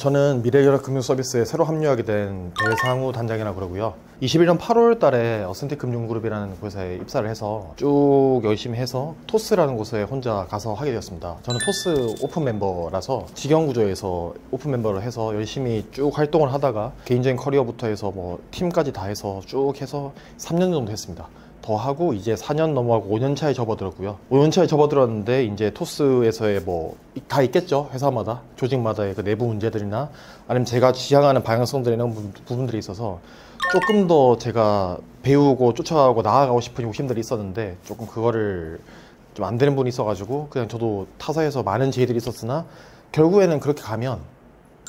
저는 미래연합금융서비스에 새로 합류하게 된 배상우 단장이라고 그러고요. 21년 8월 달에 어센틱 금융그룹이라는 곳에 입사를 해서 쭉 열심히 해서 토스라는 곳에 혼자 가서 하게 되었습니다. 저는 토스 오픈 멤버라서 직영 구조에서 오픈 멤버를 해서 열심히 쭉 활동을 하다가 개인적인 커리어부터 해서 뭐 팀까지 다 해서 쭉 해서 3년 정도 했습니다. 더 하고 이제 4년 넘어가고 5년 차에 접어들었고요. 5년 차에 접어들었는데 이제 토스에서의 뭐 다 있겠죠. 회사마다 조직마다의 그 내부 문제들이나 아니면 제가 지향하는 방향성들이나 부분들이 있어서 조금 더 제가 배우고 쫓아가고 나아가고 싶은 욕심들이 있었는데 조금 그거를 좀 안 되는 분이 있어가지고 그냥 저도 타사에서 많은 제의들이 있었으나 결국에는 그렇게 가면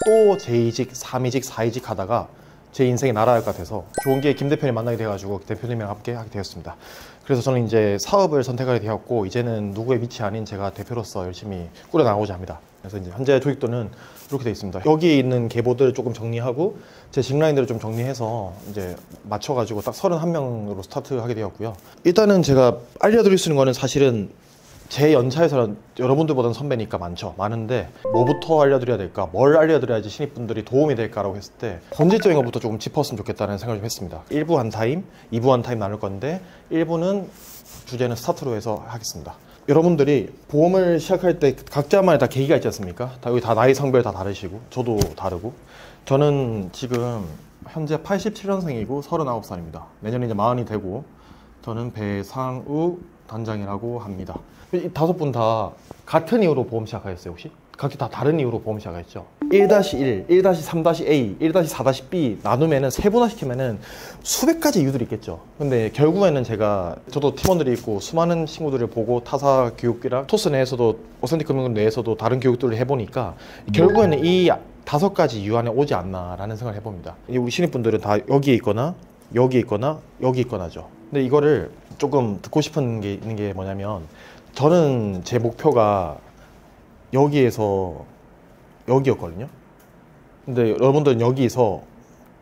또 제2직, 3이직, 4이직 하다가 제 인생이 날아갈 것 같아서 좋은 게 김 대표님 만나게 돼가지고 대표님이랑 함께 하게 되었습니다. 그래서 저는 이제 사업을 선택하게 되었고 이제는 누구의 밑이 아닌 제가 대표로서 열심히 꾸려나가고자 합니다. 그래서 이제 현재 조직도는 이렇게 되어 있습니다. 여기 있는 계보들을 조금 정리하고 제 직라인들을 좀 정리해서 이제 맞춰가지고 딱 31명으로 스타트하게 되었고요. 일단은 제가 알려드릴 수 있는 거는 사실은 제 연차에서는 여러분들보다는 선배니까 많은데 뭐부터 알려드려야 될까, 뭘 알려드려야지 신입분들이 도움이 될까라고 했을 때 본질적인 것부터 조금 짚었으면 좋겠다는 생각을 좀 했습니다. 1부 한 타임, 2부 한 타임 나눌 건데 1부는 주제는 스타트로 해서 하겠습니다. 여러분들이 보험을 시작할 때 각자만의 다 계기가 있지 않습니까? 여기 다 나이 성별 다 다르시고 저도 다르고 저는 지금 현재 87년생이고 39살입니다. 내년에 이제 40이 되고 저는 배상우 단장이라고 합니다. 이 5분 다 같은 이유로 보험 시작하셨어요 혹시? 각기 다 다른 이유로 보험 시작하셨죠? 1-1, 1-3-A, 1-4-B 나누면은 세분화시키면은 수백 가지 이유들이 있겠죠. 근데 결국에는 저도 팀원들이 있고 수많은 친구들을 보고 타사 교육이랑 토스 내에서도 어센틱 금융그룹 내에서도 다른 교육들을 해보니까 결국에는 이 5가지 이유 안에 오지 않나라는 생각을 해봅니다. 우리 신입분들은 다 여기에 있거나 여기 있거나 여기 있거나죠. 근데 이거를 조금 듣고 싶은 게 있는 게 뭐냐면 저는 제 목표가 여기에서 여기였거든요. 근데 여러분들은 여기서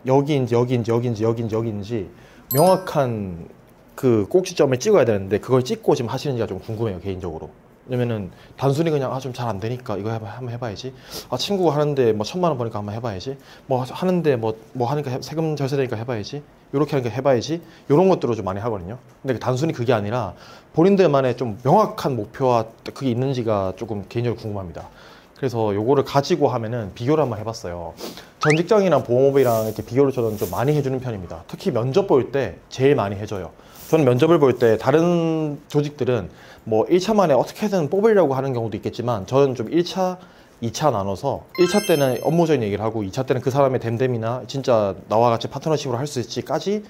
여기인지 여기인지 여기인지 여기인지 여기인지 명확한 그 꼭지점을 찍어야 되는데 그걸 찍고 지금 하시는지가 좀 궁금해요 개인적으로. 왜냐면은 단순히 그냥 좀 잘 안 되니까 이거 한번 해봐야지, 친구가 하는데 뭐 1,000만 원 버니까 한번 해봐야지, 뭐 하는데 뭐 하니까 세금 절세되니까 해봐야지, 이렇게 하니까 해봐야지, 이런 것들을 좀 많이 하거든요. 근데 단순히 그게 아니라 본인들만의 좀 명확한 목표와 그게 있는지가 조금 개인적으로 궁금합니다. 그래서 요거를 가지고 하면은 비교를 한번 해봤어요. 전 직장이랑 보험업이랑 이렇게 비교를 저는 좀 많이 해주는 편입니다. 특히 면접 볼 때 제일 많이 해줘요. 저는 면접을 볼 때 다른 조직들은 뭐 1차 만에 어떻게든 뽑으려고 하는 경우도 있겠지만 저는 좀 1차, 2차 나눠서 1차 때는 업무적인 얘기를 하고 2차 때는 그 사람의 댐댐이나 진짜 나와 같이 파트너십으로 할 수 있을지까지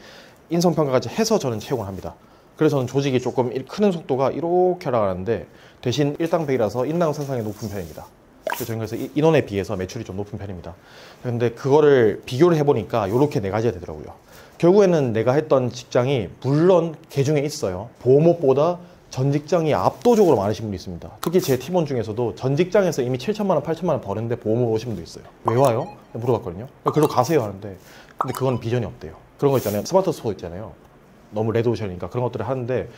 인성평가까지 해서 저는 채용을 합니다. 그래서 저는 조직이 조금 크는 속도가 이렇게 나가는데 대신 일당백이라서 인당 생산이 높은 편입니다. 그래서 저는 그래서 인원에 비해서 매출이 좀 높은 편입니다. 근데 그거를 비교를 해보니까 이렇게 4가지가 되더라고요. 결국에는 내가 했던 직장이 물론 개중에 있어요. 보험업보다 전 직장이 압도적으로 많으신 분이 있습니다. 특히 제 팀원 중에서도 전 직장에서 이미 7천만 원, 8천만 원 버는데 보험을 오신 분도 있어요. 왜 와요? 물어봤거든요. 그래도 가세요 하는데 근데 그건 비전이 없대요. 그런 거 있잖아요. 스마트 스토어 있잖아요. 너무 레드오션이니까 그런 것들을 하는데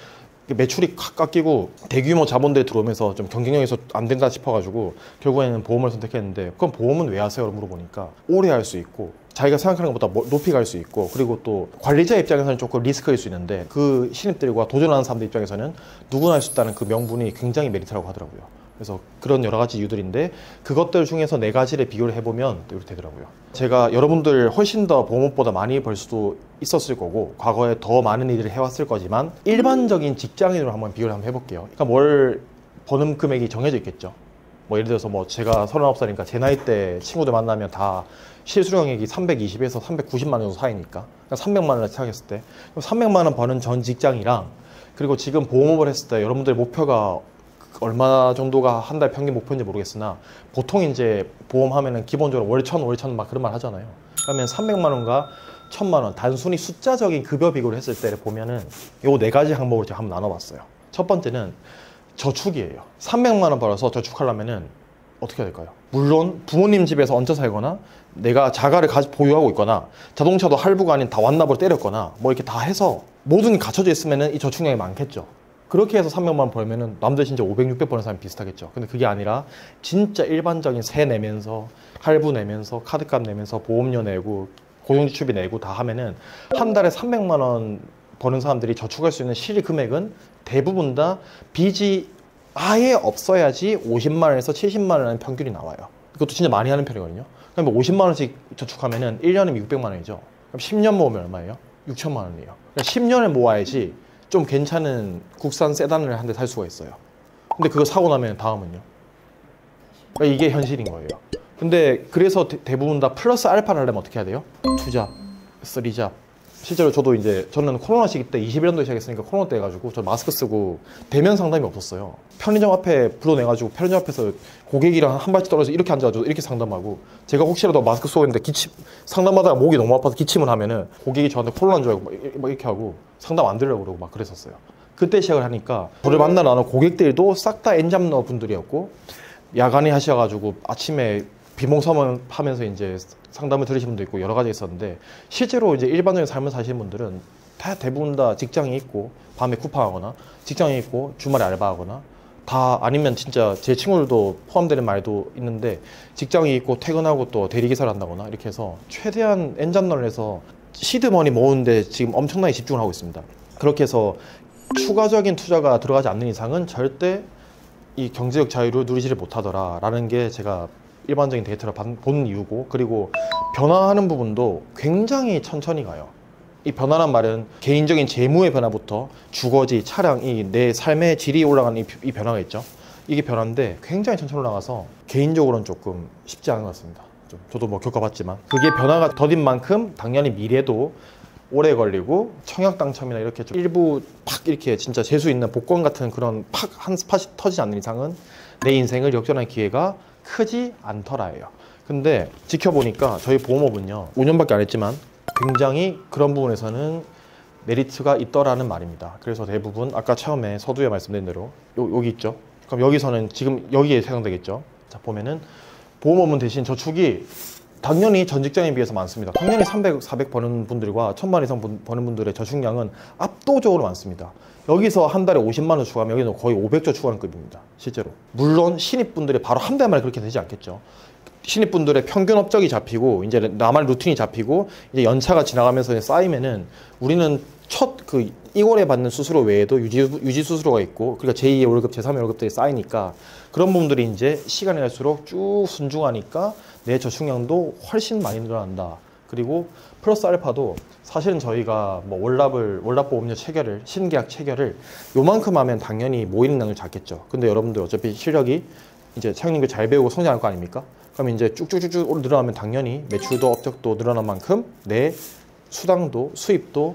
매출이 확 깎이고 대규모 자본들이 들어오면서 좀 경쟁력에서 안 된다 싶어가지고 결국에는 보험을 선택했는데 그럼 보험은 왜 하세요? 물어보니까 오래 할 수 있고 자기가 생각하는 것보다 높이 갈 수 있고 그리고 또 관리자 입장에서는 조금 리스크일 수 있는데 그 신입들과 도전하는 사람들 입장에서는 누구나 할 수 있다는 그 명분이 굉장히 메리트라고 하더라고요. 그래서 그런 여러 가지 이유들인데 그것들 중에서 4가지를 비교를 해보면 이렇게 되더라고요. 제가 여러분들 훨씬 더 보험업보다 많이 벌 수도 있었을 거고 과거에 더 많은 일을 해왔을 거지만 일반적인 직장인으로 한번 비교를 한번 해볼게요. 그러니까 뭘 버는 금액이 정해져 있겠죠. 뭐 예를 들어서 뭐 제가 39살이니까 제 나이 때 친구들 만나면 다 실수령액이 320에서 390만 원 정도 사이니까 300만 원을 생각했을 때 300만 원 버는 전 직장이랑 그리고 지금 보험업을 했을 때 여러분들 목표가 얼마 정도가 한 달 평균 목표인지 모르겠으나 보통 이제 보험하면은 기본적으로 월 1,000, 월 1,000 막 그런 말 하잖아요. 그러면 300만 원과 1,000만 원 단순히 숫자적인 급여 비교를 했을 때를 보면은 요 4가지 항목을 제가 한번 나눠봤어요. 첫 번째는 저축이에요. 300만 원 벌어서 저축하려면은 어떻게 해야 될까요? 물론 부모님 집에서 얹혀 살거나 내가 자가를 보유하고 있거나 자동차도 할부가 아닌 다 완납으로 때렸거나 뭐 이렇게 다 해서 모든 게 갖춰져 있으면은 이 저축량이 많겠죠. 그렇게 해서 300만 원 벌면은 남들 진짜 500, 600 버는 사람이 비슷하겠죠. 근데 그게 아니라 진짜 일반적인 세 내면서 할부 내면서 카드값 내면서 보험료 내고 고용지출비 내고 다 하면은 한 달에 300만 원 버는 사람들이 저축할 수 있는 실질 금액은 대부분 다 빚이 아예 없어야지 50만 원에서 70만 원이라는 평균이 나와요. 그것도 진짜 많이 하는 편이거든요. 그럼 50만 원씩 저축하면은 1년이면 600만 원이죠. 그럼 10년 모으면 얼마예요? 6천만 원이에요. 10년을 모아야지 좀 괜찮은 국산 세단을 한 대 살 수가 있어요. 근데 그거 사고 나면 다음은요? 그러니까 이게 현실인 거예요. 근데 그래서 대부분 다 플러스 알파를 하려면 어떻게 해야 돼요? 2잡, 3잡. 실제로 저도 이제 저는 코로나 시기 때 21년도에 시작했으니까 코로나 때 해가지고 저 마스크 쓰고 대면 상담이 없었어요. 편의점 앞에 불러내가지고 편의점 앞에서 고객이랑 한 발짝 떨어져서 이렇게 앉아가지고 이렇게 상담하고, 제가 혹시라도 마스크 쓰고 있는데 상담하다가 목이 너무 아파서 기침을 하면은 고객이 저한테 코로나인 줄 알고 막 이렇게 하고 상담 안 들으려고 그러고 막 그랬었어요. 그때 시작을 하니까 저를 만나는 고객들도 싹 다 엔잡러 분들이었고, 야간에 하셔가지고 아침에 비몽사몽 하면서 이제 상담을 들으시는 분도 있고 여러 가지 있었는데, 실제로 이제 일반적인 삶을 사시는 분들은 대부분 다 직장이 있고 밤에 쿠팡하거나 직장이 있고 주말에 알바하거나, 다 아니면 진짜 제 친구들도 포함되는 말도 있는데 직장이 있고 퇴근하고 또 대리기사를 한다거나 이렇게 해서 최대한 엔잡러를 해서 시드머니 모으는데 지금 엄청나게 집중을 하고 있습니다. 그렇게 해서 추가적인 투자가 들어가지 않는 이상은 절대 이 경제적 자유를 누리지를 못하더라 라는 게 제가 일반적인 데이터를 본 이유고, 그리고 변화하는 부분도 굉장히 천천히 가요. 이 변화란 말은 개인적인 재무의 변화부터 주거지, 차량, 내 삶의 질이 올라가는 이 변화가 있죠. 이게 변화인데 굉장히 천천히 올라가서 개인적으로는 조금 쉽지 않은 것 같습니다. 저도 뭐 겪어봤지만 그게 변화가 더딘 만큼 당연히 미래도 오래 걸리고 청약 당첨이나 이렇게 좀 일부 팍 이렇게 진짜 재수 있는 복권 같은 그런 팍 한 스팟이 터지지 않는 이상은 내 인생을 역전할 기회가 크지 않더라예요. 근데 지켜보니까 저희 보험업은요 5년밖에 안 했지만 굉장히 그런 부분에서는 메리트가 있더라는 말입니다. 그래서 대부분 아까 처음에 서두에 말씀드린 대로 여기 있죠. 그럼 여기서는 지금 여기에 해당되겠죠. 자, 보면은 보험업은 대신 저축이 당연히 전 직장에 비해서 많습니다. 당연히 300, 400 버는 분들과 1000만 이상 버는 분들의 저축량은 압도적으로 많습니다. 여기서 한 달에 50만 원 추가하면 여기는 거의 500조 추가하는 급입니다. 실제로. 물론 신입분들이 바로 한 달 만에 그렇게 되지 않겠죠. 신입분들의 평균 업적이 잡히고 이제 나만의 루틴이 잡히고 이제 연차가 지나가면서 쌓이면은 우리는 첫 그 1월에 받는 수수료 외에도 유지 수수료가 있고, 그러니까 제2의 월급, 제3의 월급들이 쌓이니까 그런 부분들이 이제 시간이 갈수록 쭉 순중하니까 내 저축량도 훨씬 많이 늘어난다. 그리고 플러스 알파도 사실은 저희가 뭐 월납보험료 체결을, 신계약 체결을 요만큼 하면 당연히 모이는 낭을 작겠죠. 근데 여러분들 어차피 실력이 이제 차장님들 잘 배우고 성장할 거 아닙니까? 그럼 이제 쭉쭉쭉쭉 늘어나면 당연히 매출도 업적도 늘어난 만큼 내 수당도 수입도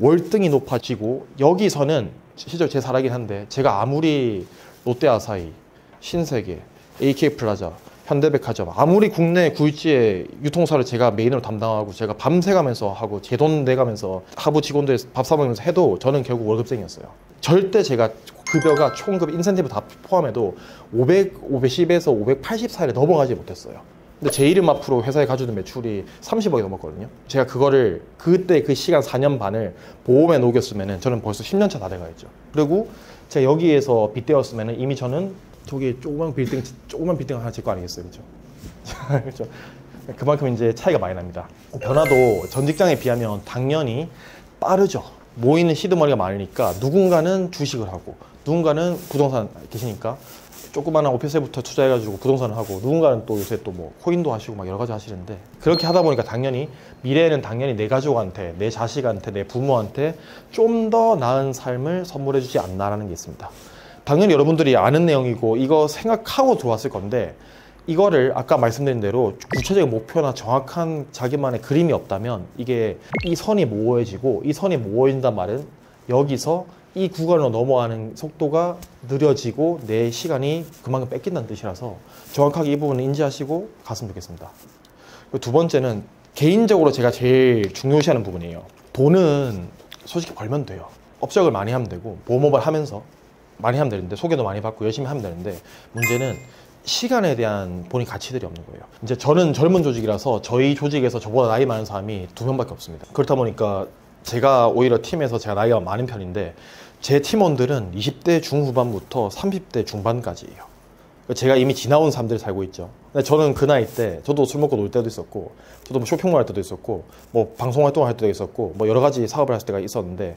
월등히 높아지고, 여기서는 실제로 제 사례긴 한데 제가 아무리 롯데아사히, 신세계, AK플라자, 현대백화점 아무리 국내 굴지의 유통사를 제가 메인으로 담당하고 제가 밤새 가면서 하고 제 돈 내가면서 하부 직원들 밥 사먹으면서 해도 저는 결국 월급쟁이였어요. 절대 제가 급여가 총급 인센티브 다 포함해도 510에서 580 사이를 넘어가지 못했어요. 근데 제 이름 앞으로 회사에 가져온 매출이 30억이 넘었거든요. 제가 그거를 그때 그 시간 4년 반을 보험에 녹였으면 저는 벌써 10년 차 다 돼가겠죠. 그리고 제가 여기에서 빗대었으면 이미 저는 저기 조그만 빌딩 하나 질 거 아니겠어요, 그렇죠? 그렇죠. 그만큼 이제 차이가 많이 납니다. 변화도 전 직장에 비하면 당연히 빠르죠. 모이는 시드머니가 많으니까 누군가는 주식을 하고 누군가는 부동산 계시니까 조그마한 오피스부터 투자해가지고 부동산을 하고, 누군가는 또 요새 또 뭐 코인도 하시고 막 여러 가지 하시는데, 그렇게 하다 보니까 당연히 미래에는 당연히 내 가족한테, 내 자식한테, 내 부모한테 좀 더 나은 삶을 선물해주지 않나라는 게 있습니다. 당연히 여러분들이 아는 내용이고 이거 생각하고 들어왔을 건데, 이거를 아까 말씀드린 대로 구체적인 목표나 정확한 자기만의 그림이 없다면 이게 이 선이 모호해지고, 이 선이 모호해진단 말은 여기서 이 구간으로 넘어가는 속도가 느려지고 내 시간이 그만큼 뺏긴다는 뜻이라서 정확하게 이 부분을 인지하시고 갔으면 좋겠습니다. 두 번째는 개인적으로 제가 제일 중요시하는 부분이에요. 돈은 솔직히 벌면 돼요. 업적을 많이 하면 되고 보험업을 하면서 많이 하면 되는데, 소개도 많이 받고 열심히 하면 되는데, 문제는 시간에 대한 본인 가치들이 없는 거예요. 이제 저는 젊은 조직이라서 저희 조직에서 저보다 나이 많은 사람이 2명밖에 없습니다. 그렇다 보니까 제가 오히려 팀에서 제가 나이가 많은 편인데, 제 팀원들은 20대 중후반부터 30대 중반까지예요. 제가 이미 지나온 삶들을 살고 있죠. 근데 저는 그 나이 때 저도 술 먹고 놀 때도 있었고, 저도 뭐 쇼핑몰 할 때도 있었고, 뭐 방송 활동을 할 때도 있었고, 뭐 여러 가지 사업을 할 때가 있었는데,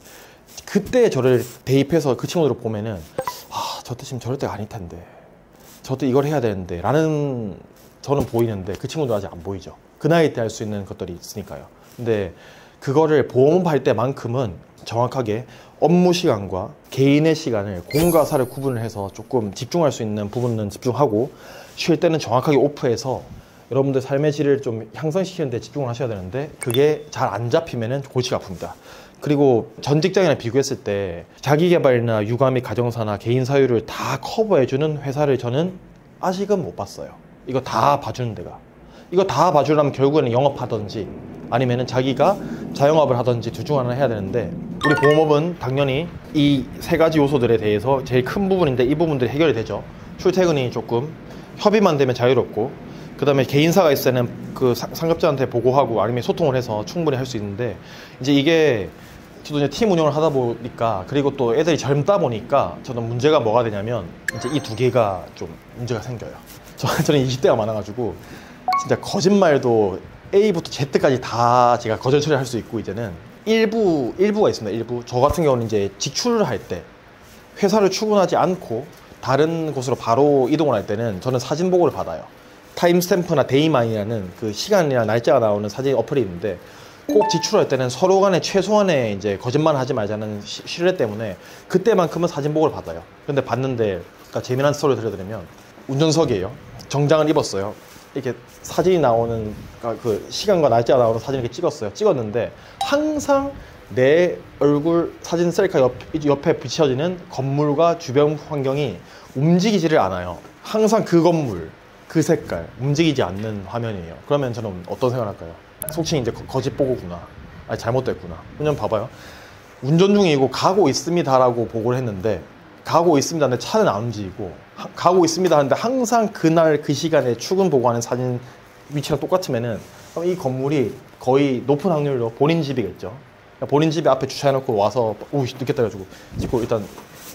그때 저를 대입해서 그 친구들을 보면은 저 때 지금 저럴 때가 아닐 텐데, 저 때 이걸 해야 되는데 라는 저는 보이는데 그 친구도 아직 안 보이죠. 그 나이 때 할 수 있는 것들이 있으니까요. 근데 그거를 보험할 때만큼은 정확하게 업무 시간과 개인의 시간을, 공과 사를 구분을 해서 조금 집중할 수 있는 부분은 집중하고, 쉴 때는 정확하게 오프해서 여러분들 삶의 질을 좀 향상시키는 데 집중을 하셔야 되는데, 그게 잘 안 잡히면은 골치가 아픕니다. 그리고 전 직장이랑 비교했을 때 자기개발이나 육아 및 가정사나 개인 사유를 다 커버해주는 회사를 저는 아직은 못 봤어요. 이거 다 봐주는 데가. 이거 다 봐주려면 결국에는 영업하든지 아니면은 자기가 자영업을 하든지 둘 중 하나 해야 되는데, 우리 보험업은 당연히 이 세 가지 요소들에 대해서 제일 큰 부분인데 이 부분들이 해결이 되죠. 출퇴근이 조금 협의만 되면 자유롭고, 그 다음에 개인사가 있을 때는 그 상급자한테 보고하고 아니면 소통을 해서 충분히 할 수 있는데, 이제 이게 저도 이제 팀 운영을 하다 보니까, 그리고 또 애들이 젊다 보니까 저는 문제가 뭐가 되냐면 이제 이 두 개가 좀 문제가 생겨요. 저는 20대가 많아가지고 진짜 거짓말도 A부터 Z까지 다 제가 거절 처리할 수 있고, 이제는 일부가 있습니다. 일부. 저 같은 경우는 이제 직출을 할 때 회사를 출근하지 않고 다른 곳으로 바로 이동을 할 때는 저는 사진 보고를 받아요. 타임스탬프나 데이마인이라는 그 시간이나 날짜가 나오는 사진 어플이 있는데, 꼭 지출할 때는 서로 간에 최소한의 이제 거짓말 하지 말자는 신뢰 때문에 그때만큼은 사진 보고를 받아요. 근데 봤는데, 그러니까 재미난 스토리 들려드리면, 운전석이에요. 정장을 입었어요. 이렇게 사진이 나오는, 그 시간과 날짜가 나오는 사진을 이렇게 찍었어요. 찍었는데 항상 내 얼굴 사진 셀카 옆에 비춰지는 건물과 주변 환경이 움직이지를 않아요. 항상 그 건물, 그 색깔, 움직이지 않는 화면이에요. 그러면 저는 어떤 생각을 할까요? 속칭 이제 거짓 보고구나. 아니, 잘못됐구나. 왜냐면 봐봐요. 운전 중이고 가고 있습니다라고 보고를 했는데, 가고 있습니다 하는데 차는 안 움직이고, 가고 있습니다 하는데 항상 그날 그 시간에 출근 보고하는 사진 위치랑 똑같으면은 이 건물이 거의 높은 확률로 본인 집이겠죠. 본인 집 앞에 주차해놓고 와서 늦겠다 해가지고 일단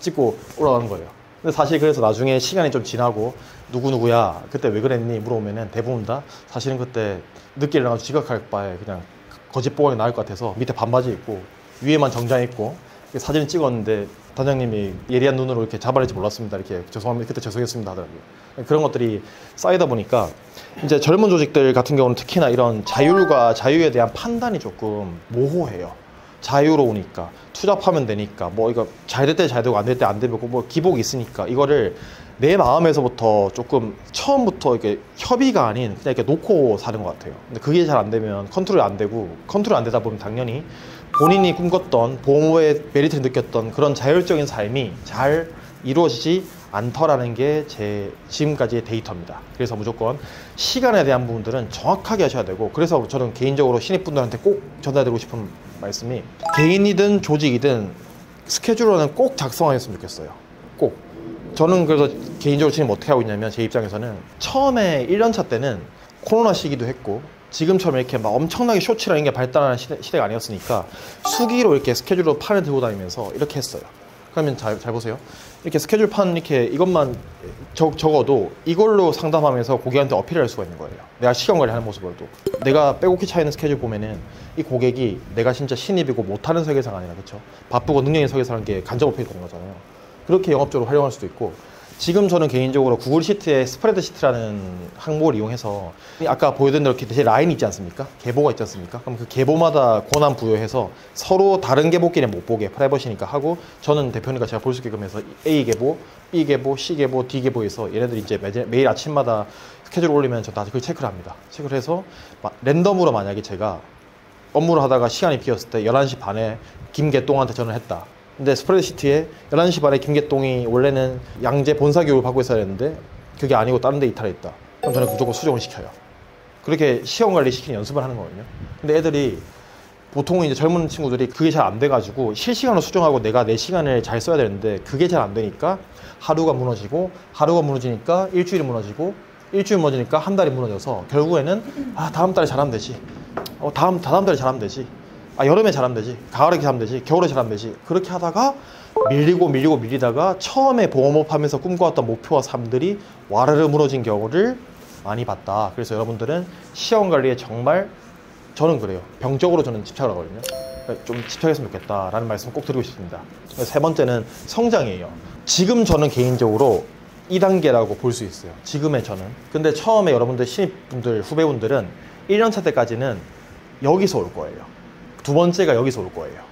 찍고 올라가는 거예요. 근데 사실 그래서 나중에 시간이 좀 지나고 누구누구야 그때 왜 그랬니 물어보면은 대부분 다 사실은 그때 늦게 일어나서 지각할 바에 그냥 거짓 보고하는 게 나을 것 같아서 밑에 반바지 입고 위에만 정장 입고 사진을 찍었는데 단장님이 예리한 눈으로 이렇게 잡아낼지 몰랐습니다. 이렇게 죄송합니다. 그때 죄송했습니다 하더라고요. 그런 것들이 쌓이다 보니까 이제 젊은 조직들 같은 경우는 특히나 이런 자율과 자유에 대한 판단이 조금 모호해요. 자유로우니까 투잡하면 되니까 뭐 이거 잘 될 때 잘 되고 안 될 때 안 되고 뭐 기복이 있으니까 이거를 내 마음에서부터 조금 처음부터 이렇게 협의가 아닌 그냥 이렇게 놓고 사는 것 같아요. 근데 그게 잘 안 되면 컨트롤이 안 되고, 컨트롤 안 되다 보면 당연히 본인이 꿈꿨던 보험의 메리트를 느꼈던 그런 자율적인 삶이 잘 이루어지지 않더라는 게 제 지금까지의 데이터입니다. 그래서 무조건 시간에 대한 부분들은 정확하게 하셔야 되고, 그래서 저는 개인적으로 신입분들한테 꼭 전달드리고 싶은 말씀이, 개인이든 조직이든 스케줄러는 꼭 작성하셨으면 좋겠어요. 꼭. 저는 그래서 개인적으로 지금 어떻게 하고 있냐면, 제 입장에서는 처음에 1년차 때는 코로나 시기도 했고 지금처럼 이렇게 막 엄청나게 쇼츠라는 게 발달하는 시대가 아니었으니까 수기로 이렇게 스케줄로 판을 들고 다니면서 이렇게 했어요. 그러면 잘 보세요. 이렇게 스케줄판 이렇게 이것만 적어도 이걸로 상담하면서 고객한테 어필을 할 수가 있는 거예요. 내가 시간 관리하는 모습으로도. 내가 빼곡히 차 있는 스케줄 보면은 이 고객이 내가 진짜 신입이고 못하는 설계사가 아니라, 그렇죠? 바쁘고 능력 있는 설계사라는 게 간접 어필이 되는 거잖아요. 그렇게 영업적으로 활용할 수도 있고, 지금 저는 개인적으로 구글 시트에 스프레드 시트라는 항목을 이용해서 아까 보여드린 대로 이렇게 라인이 있지 않습니까? 계보가 있지 않습니까? 그럼 그 계보마다 권한 부여해서 서로 다른 계보끼리 못 보게 프라이버시니까 하고, 저는 대표니까 제가 볼 수 있게끔 해서 A 계보, B 계보, C 계보, D 계보에서 얘네들이 이제 매일 아침마다 스케줄 올리면 저 다 그걸 체크를 합니다. 체크를 해서 랜덤으로 만약에 제가 업무를 하다가 시간이 비었을 때 11시 반에 김개똥한테 전화를 했다. 근데 스프레드시트에 11시 반에 김개똥이 원래는 양재 본사 교육을 받고 있어야 했는데 그게 아니고 다른 데 이탈해 있다. 그럼 저는 무조건 수정을 시켜요. 그렇게 시험 관리 시키는 연습을 하는 거거든요. 근데 애들이 보통은 이제 젊은 친구들이 그게 잘 안 돼가지고 실시간으로 수정하고 내가 내 시간을 잘 써야 되는데 그게 잘 안 되니까 하루가 무너지고, 하루가 무너지니까 일주일이 무너지고, 일주일 무너지니까 한 달이 무너져서 결국에는 다음 달에 잘하면 되지. 다음 달에 잘하면 되지. 여름에 잘하면 되지. 가을에 잘하면 되지. 겨울에 잘하면 되지. 그렇게 하다가 밀리다가 처음에 보험업 하면서 꿈꿔왔던 목표와 삶들이 와르르 무너진 경우를 많이 봤다. 그래서 여러분들은 시험 관리에 정말, 저는 그래요, 병적으로 저는 집착을 하거든요. 좀 집착했으면 좋겠다라는 말씀 꼭 드리고 싶습니다. 세 번째는 성장이에요. 지금 저는 개인적으로 2단계라고 볼 수 있어요, 지금의 저는. 근데 처음에 여러분들 신입분들, 후배분들은 1년차 때까지는 여기서 올 거예요. 두 번째가 여기서 올 거예요.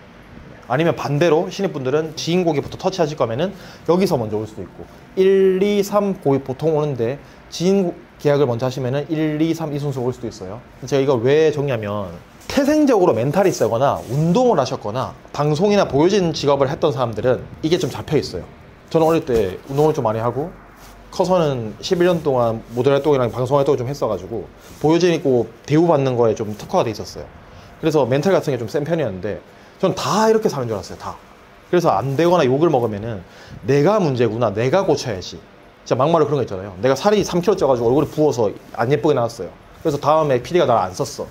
아니면 반대로 신입분들은 지인고기부터 터치하실 거면은 여기서 먼저 올 수도 있고, 1, 2, 3 고기 보통 오는데 지인 계약을 먼저 하시면은 1, 2, 3 이 순서 올 수도 있어요. 제가 이걸 왜 정리하면, 태생적으로 멘탈이 세거나 운동을 하셨거나 방송이나 보여진 직업을 했던 사람들은 이게 좀 잡혀 있어요. 저는 어릴 때 운동을 좀 많이 하고 커서는 11년 동안 모델 활동이랑 방송 활동을 좀 했어가지고 보여진 있고 대우받는 거에 좀 특화가 돼 있었어요. 그래서 멘탈 같은 게 좀 센 편이었는데 저는 다 이렇게 사는 줄 알았어요, 다. 그래서 안 되거나 욕을 먹으면은 내가 문제구나, 내가 고쳐야지. 진짜 막말로 그런 거 있잖아요. 내가 살이 3kg 쪄가지고 얼굴이 부어서 안 예쁘게 나왔어요. 그래서 다음에 PD가 나를 안 썼어.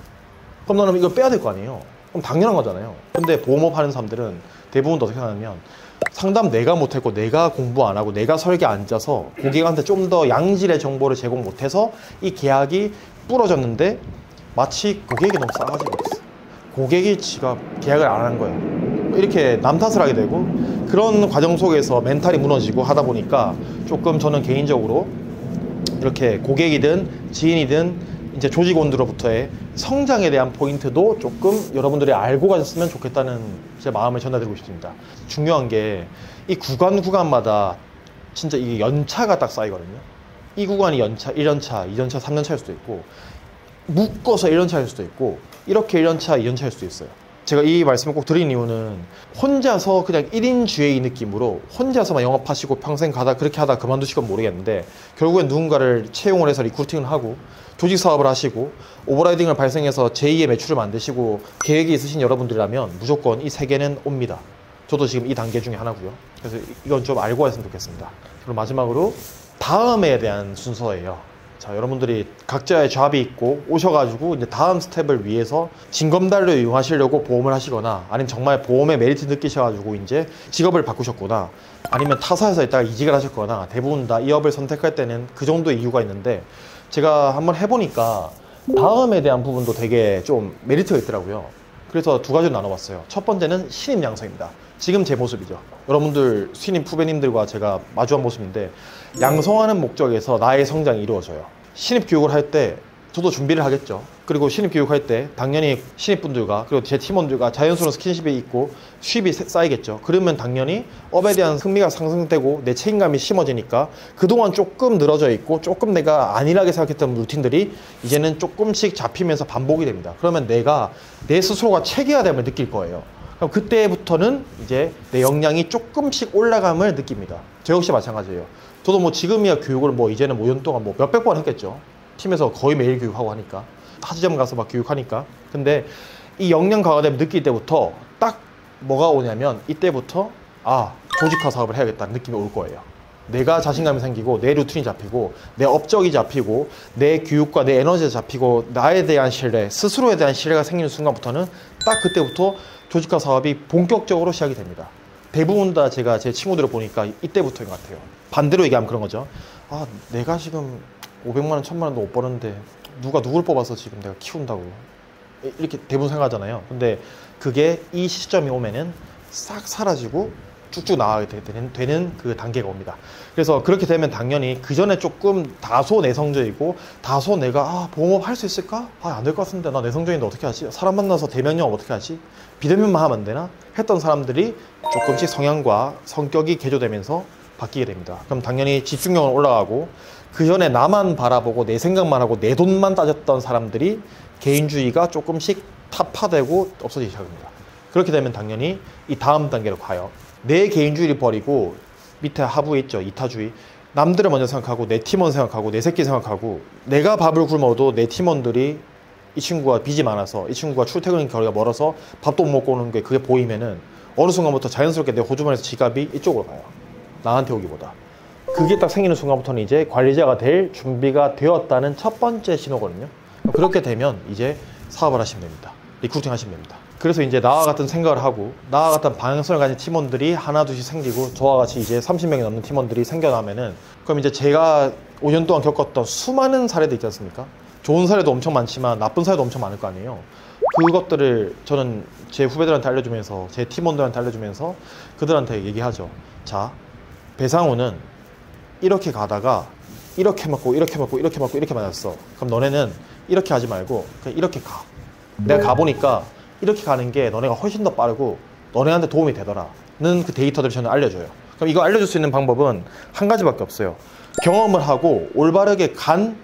그럼 너는 이걸 빼야 될 거 아니에요. 그럼 당연한 거잖아요. 근데 보험업 하는 사람들은 대부분 어떻게 하냐면, 상담 내가 못했고 내가 공부 안 하고 내가 설계 안 짜서 고객한테 좀 더 양질의 정보를 제공 못해서 이 계약이 부러졌는데, 마치 고객이 너무 싸가지가 없어, 고객이 지가 계약을 안 한 거예요, 이렇게 남 탓을 하게 되고, 그런 과정 속에서 멘탈이 무너지고 하다 보니까 조금 저는 개인적으로 이렇게 고객이든 지인이든 이제 조직원들로부터의 성장에 대한 포인트도 조금 여러분들이 알고 가셨으면 좋겠다는 제 마음을 전달드리고 싶습니다. 중요한 게 이 구간마다 진짜 이게 연차가 딱 쌓이거든요. 이 구간이 연차, 1년차, 2년차, 3년차일 수도 있고, 묶어서 1년차일 수도 있고, 이렇게 1년차, 2년차일 수도 있어요. 제가 이 말씀을 꼭 드린 이유는, 혼자서 그냥 1인 주의 느낌으로 혼자서만 영업하시고 평생 가다 그렇게 하다 그만두실 건 모르겠는데, 결국엔 누군가를 채용을 해서 리크루팅을 하고 조직 사업을 하시고 오버라이딩을 발생해서 제2의 매출을 만드시고 계획이 있으신 여러분들이라면 무조건 이 세 개는 옵니다. 저도 지금 이 단계 중에 하나고요. 그래서 이건 좀 알고 갔으면 좋겠습니다. 그리고 마지막으로 다음에 대한 순서예요. 자, 여러분들이 각자의 잡이 있고 오셔가지고 이제 다음 스텝을 위해서 징검다리를 이용하시려고 보험을 하시거나, 아니면 정말 보험의 메리트 느끼셔가지고 이제 직업을 바꾸셨거나, 아니면 타사에서 있다가 이직을 하셨거나, 대부분 다 이 업을 선택할 때는 그 정도의 이유가 있는데, 제가 한번 해보니까 다음에 대한 부분도 되게 좀 메리트가 있더라고요. 그래서 두 가지로 나눠봤어요. 첫 번째는 신입 양성입니다. 지금 제 모습이죠. 여러분들 신입 후배님들과 제가 마주한 모습인데, 양성하는 목적에서 나의 성장이 이루어져요. 신입 교육을 할 때 저도 준비를 하겠죠. 그리고 신입 교육할 때 당연히 신입분들과 그리고 제 팀원들과 자연스러운 스킨십이 있고 수입이 쌓이겠죠. 그러면 당연히 업에 대한 흥미가 상승되고 내 책임감이 심어지니까 그동안 조금 늘어져 있고 조금 내가 안일하게 생각했던 루틴들이 이제는 조금씩 잡히면서 반복이 됩니다. 그러면 내가 내 스스로가 체계화됨을 느낄 거예요. 그럼 그때부터는 이제 내 역량이 조금씩 올라감을 느낍니다. 저 역시 마찬가지예요. 저도 뭐 지금이야 교육을 뭐 이제는 5년 동안 뭐 몇백 번 했겠죠. 팀에서 거의 매일 교육하고 하니까, 타지점 가서 막 교육하니까. 근데 이 역량 강화됨을 느낄 때부터 딱 뭐가 오냐면, 이때부터 조직화 사업을 해야겠다는 느낌이 올 거예요. 내가 자신감이 생기고 내 루틴이 잡히고 내 업적이 잡히고 내 교육과 내 에너지가 잡히고 나에 대한 신뢰, 스스로에 대한 신뢰가 생기는 순간부터는 딱 그때부터 조직화 사업이 본격적으로 시작이 됩니다. 대부분 다 제가 제 친구들을 보니까 이때부터인 것 같아요. 반대로 얘기하면 그런 거죠. 내가 지금 500만 원, 1000만 원도 못 버는데 누가 누굴 뽑아서 지금 내가 키운다고, 이렇게 대부분 생각하잖아요. 근데 그게 이 시점이 오면은 싹 사라지고 쭉쭉 나가게 되는 그 단계가 옵니다. 그래서 그렇게 되면 당연히 그 전에 조금 다소 내성적이고 다소 내가 보험업 할 수 있을까? 안 될 것 같은데 나 내성적인데 어떻게 하지? 사람 만나서 대면 영업 어떻게 하지? 비대면만 하면 안 되나? 했던 사람들이 조금씩 성향과 성격이 개조되면서 바뀌게 됩니다. 그럼 당연히 집중력은 올라가고, 그 전에 나만 바라보고 내 생각만 하고 내 돈만 따졌던 사람들이 개인주의가 조금씩 타파되고 없어지기 시작합니다. 그렇게 되면 당연히 이 다음 단계로 가요. 내 개인주의를 버리고 밑에 하부에 있죠, 이타주의. 남들을 먼저 생각하고 내 팀원 생각하고 내 새끼 생각하고, 내가 밥을 굶어도 내 팀원들이 이 친구가 빚이 많아서, 이 친구가 출퇴근 거리가 멀어서 밥도 못 먹고 오는 게 그게 보이면은 어느 순간부터 자연스럽게 내 호주머니에서 지갑이 이쪽으로 가요. 나한테 오기보다. 그게 딱 생기는 순간부터는 이제 관리자가 될 준비가 되었다는 첫 번째 신호거든요. 그렇게 되면 이제 사업을 하시면 됩니다. 리크루팅 하시면 됩니다. 그래서 이제 나와 같은 생각을 하고 나와 같은 방향성을 가진 팀원들이 하나 둘씩 생기고 저와 같이 이제 30명이 넘는 팀원들이 생겨나면은 그럼 이제 제가 5년 동안 겪었던 수많은 사례도 있지 않습니까? 좋은 사례도 엄청 많지만 나쁜 사례도 엄청 많을 거 아니에요. 그것들을 저는 제 후배들한테 알려주면서 제 팀원들한테 알려주면서 그들한테 얘기하죠. 자, 배상우는 이렇게 가다가 이렇게 맞고 이렇게 맞고 이렇게 맞고 이렇게 맞았어. 그럼 너네는 이렇게 하지 말고 그냥 이렇게 가. 내가 가보니까 이렇게 가는 게 너네가 훨씬 더 빠르고 너네한테 도움이 되더라는 그 데이터들을 저는 알려줘요. 그럼 이거 알려줄 수 있는 방법은 한 가지밖에 없어요. 경험을 하고 올바르게 간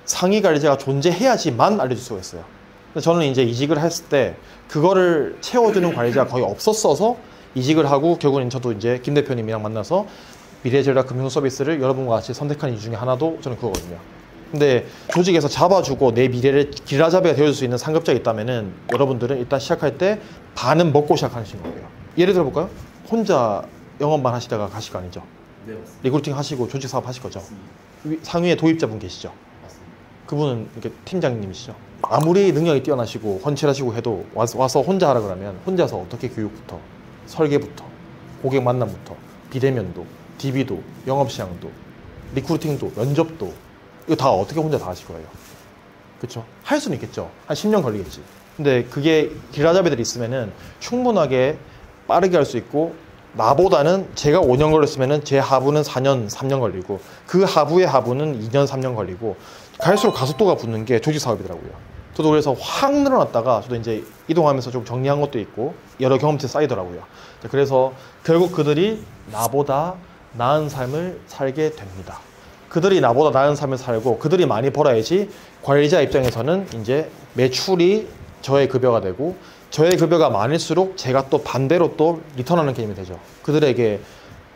상위 관리자가 존재해야지만 알려줄 수가 있어요. 저는 이제 이직을 했을 때 그거를 채워주는 관리자가 거의 없었어서 이직을 하고 결국엔 저도 이제 김 대표님이랑 만나서 미래전략 금융 서비스를 여러분과 같이 선택한 이유 중에 하나도 저는 그거거든요. 근데 조직에서 잡아주고 내 미래를 길라잡이가 되어줄 수 있는 상급자가 있다면은 여러분들은 일단 시작할 때 반은 먹고 시작하시는 거예요. 예를 들어 볼까요? 혼자 영업만 하시다가 가실 거 아니죠? 네, 맞습니다. 리크루팅 하시고 조직 사업 하실 거죠? 맞습니다. 상위에 도입자분 계시죠? 맞습니다. 그분은 이렇게 팀장님이시죠? 아무리 능력이 뛰어나시고 헌칠하시고 해도 와서 혼자 하라 그러면 혼자서 어떻게 교육부터 설계부터 고객 만남부터 비대면도 DB도 영업시장도 리크루팅도 면접도 이거 다 어떻게 혼자 다 하실 거예요? 그렇죠? 할 수는 있겠죠. 한 10년 걸리겠지. 근데 그게 길라잡이들이 있으면은 충분하게 빠르게 할 수 있고 나보다는 제가 5년 걸렸으면은 제 하부는 4년, 3년 걸리고 그 하부의 하부는 2년, 3년 걸리고 갈수록 가속도가 붙는 게 조직 사업이더라고요. 저도 그래서 확 늘어났다가 저도 이제 이동하면서 좀 정리한 것도 있고 여러 경험치 쌓이더라고요. 그래서 결국 그들이 나보다 나은 삶을 살게 됩니다. 그들이 나보다 나은 삶을 살고 그들이 많이 벌어야지 관리자 입장에서는 이제 매출이 저의 급여가 되고 저의 급여가 많을수록 제가 또 반대로 또 리턴하는 개념이 되죠. 그들에게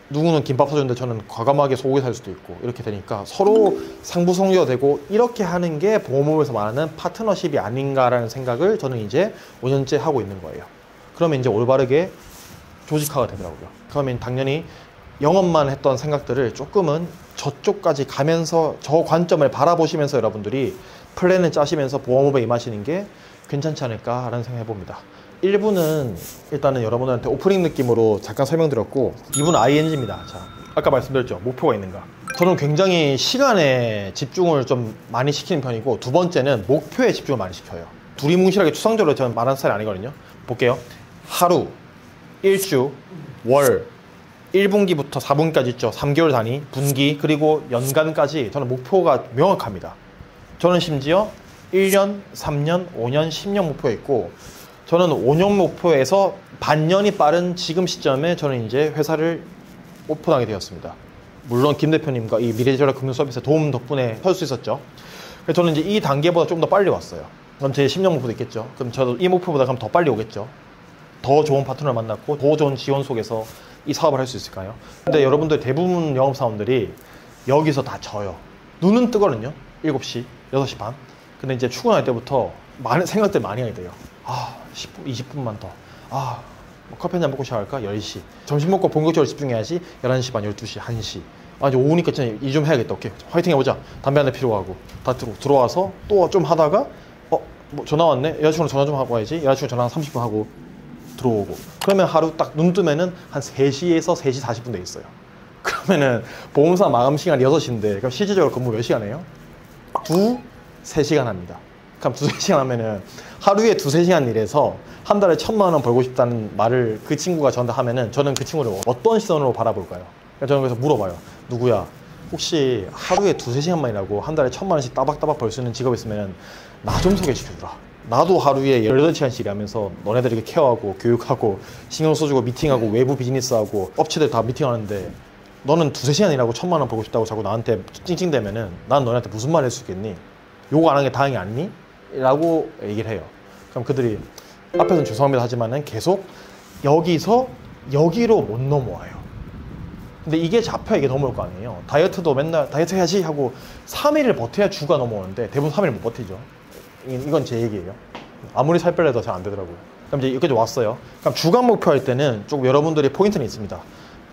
누구는 김밥 사주는데 저는 과감하게 소고기 살 수도 있고 이렇게 되니까 서로 상부상조가 되고 이렇게 하는 게 보험업에서 말하는 파트너십이 아닌가라는 생각을 저는 이제 5년째 하고 있는 거예요. 그러면 이제 올바르게 조직화가 되더라고요. 그러면 당연히 영업만 했던 생각들을 조금은 저쪽까지 가면서 저 관점을 바라보시면서 여러분들이 플랜을 짜시면서 보험업에 임하시는 게 괜찮지 않을까라는 생각을 해봅니다. 1부는 일단은 여러분들한테 오프닝 느낌으로 잠깐 설명드렸고 2부는 ING입니다. 자, 아까 말씀드렸죠. 목표가 있는가. 저는 굉장히 시간에 집중을 좀 많이 시키는 편이고 두 번째는 목표에 집중을 많이 시켜요. 두리뭉실하게 추상적으로 저는 말하는 스타일이 아니거든요. 볼게요. 하루, 일주, 월 1분기부터 4분기까지 있죠. 3개월 단위, 분기, 그리고 연간까지 저는 목표가 명확합니다. 저는 심지어 1년, 3년, 5년, 10년 목표가 있고 저는 5년 목표에서 반년이 빠른 지금 시점에 저는 이제 회사를 오픈하게 되었습니다. 물론 김 대표님과 이 미래전략 금융 서비스 도움 덕분에 설 수 있었죠. 그래서 저는 이제 이 단계보다 좀 더 빨리 왔어요. 그럼 제 10년 목표도 있겠죠. 그럼 저도 이 목표보다 그럼 더 빨리 오겠죠. 더 좋은 파트너를 만났고 더 좋은 지원 속에서 이 사업을 할 수 있을까요? 근데 여러분들 대부분 영업사원들이 여기서 다 져요. 눈은 뜨거든요. 7시, 6시 반. 근데 이제 출근할 때부터 많은 생각들 많이 하게 돼요. 10분, 20분만 더. 뭐 커피 한잔 먹고 시작할까? 10시. 점심 먹고 본격적으로 집중해야지. 11시 반, 12시, 1시. 이제 오후니까 이 좀 해야겠다. 오케이. 화이팅 해보자. 담배 한 대 피러 가고. 다 들어와서 또 좀 하다가, 뭐 전화 왔네? 여자친구랑 전화 좀 하고 와야지. 여자친구 전화 한 30분 하고 들어오고. 그러면 하루 딱 눈 뜨면은 한 3시에서 3시 40분 돼 있어요. 그러면은 보험사 마감 시간이 6시인데, 그럼 실질적으로 근무 몇 시간 해요? 3시간 합니다. 그럼 2-3시간 하면은 하루에 2-3시간 일해서 한 달에 1,000만 원 벌고 싶다는 말을 그 친구가 저한테 하면은 저는 그 친구를 어떤 시선으로 바라볼까요? 저는 그래서 물어봐요. 누구야? 혹시 하루에 2-3시간만 일하고 한 달에 1,000만 원씩 따박따박 벌 수 있는 직업이 있으면 나 좀 소개시켜주라. 나도 하루에 18시간씩 일하면서 너네들에게 케어하고 교육하고 신경 써주고 미팅하고 외부 비즈니스하고 업체들 다 미팅하는데 너는 2-3시간 일하고 1,000만 원 벌고 싶다고 자꾸 나한테 찡찡대면은 난 너네한테 무슨 말 할 수 있겠니? 요거 안 하는 게 다행이 아니니? 라고 얘기를 해요. 그럼 그들이 앞에서는 죄송합니다 하지만은 계속 여기서 여기로 못 넘어와요. 근데 이게 잡혀야 이게 넘어올 거 아니에요. 다이어트도 맨날 다이어트 해야지 하고 3일을 버텨야 주가 넘어오는데 대부분 3일 못 버티죠. 이건 제 얘기예요. 아무리 살 빼려도 잘 안 되더라고요. 그럼 이제 여기까지 왔어요. 그럼 주간 목표할 때는 조금 여러분들이 포인트는 있습니다.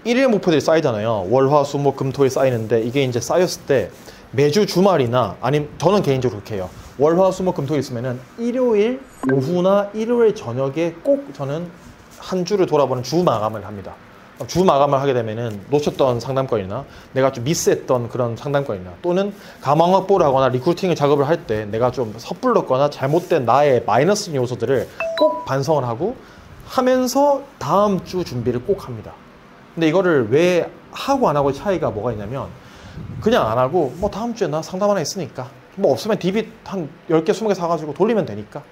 1일 목표들이 쌓이잖아요. 월, 화, 수, 목, 금, 토일 쌓이는데 이게 이제 쌓였을 때 매주 주말이나 아니면 저는 개인적으로 그렇게 해요. 월화수목금토 있으면은 일요일 오후나 일요일 저녁에 꼭 저는 한 주를 돌아보는 주 마감을 합니다. 주 마감을 하게 되면은 놓쳤던 상담권이나 내가 좀 미스했던 그런 상담권이나 또는 가망 확보를 하거나 리크루팅 작업을 할 때 내가 좀 섣불렀거나 잘못된 나의 마이너스 요소들을 꼭 반성을 하고 하면서 다음 주 준비를 꼭 합니다. 근데 이거를 왜 하고 안 하고의 차이가 뭐가 있냐면 그냥 안 하고 뭐 다음 주에 나 상담 하나 있으니까 뭐 없으면 디빗 한 10개 20개 사가지고 돌리면 되니까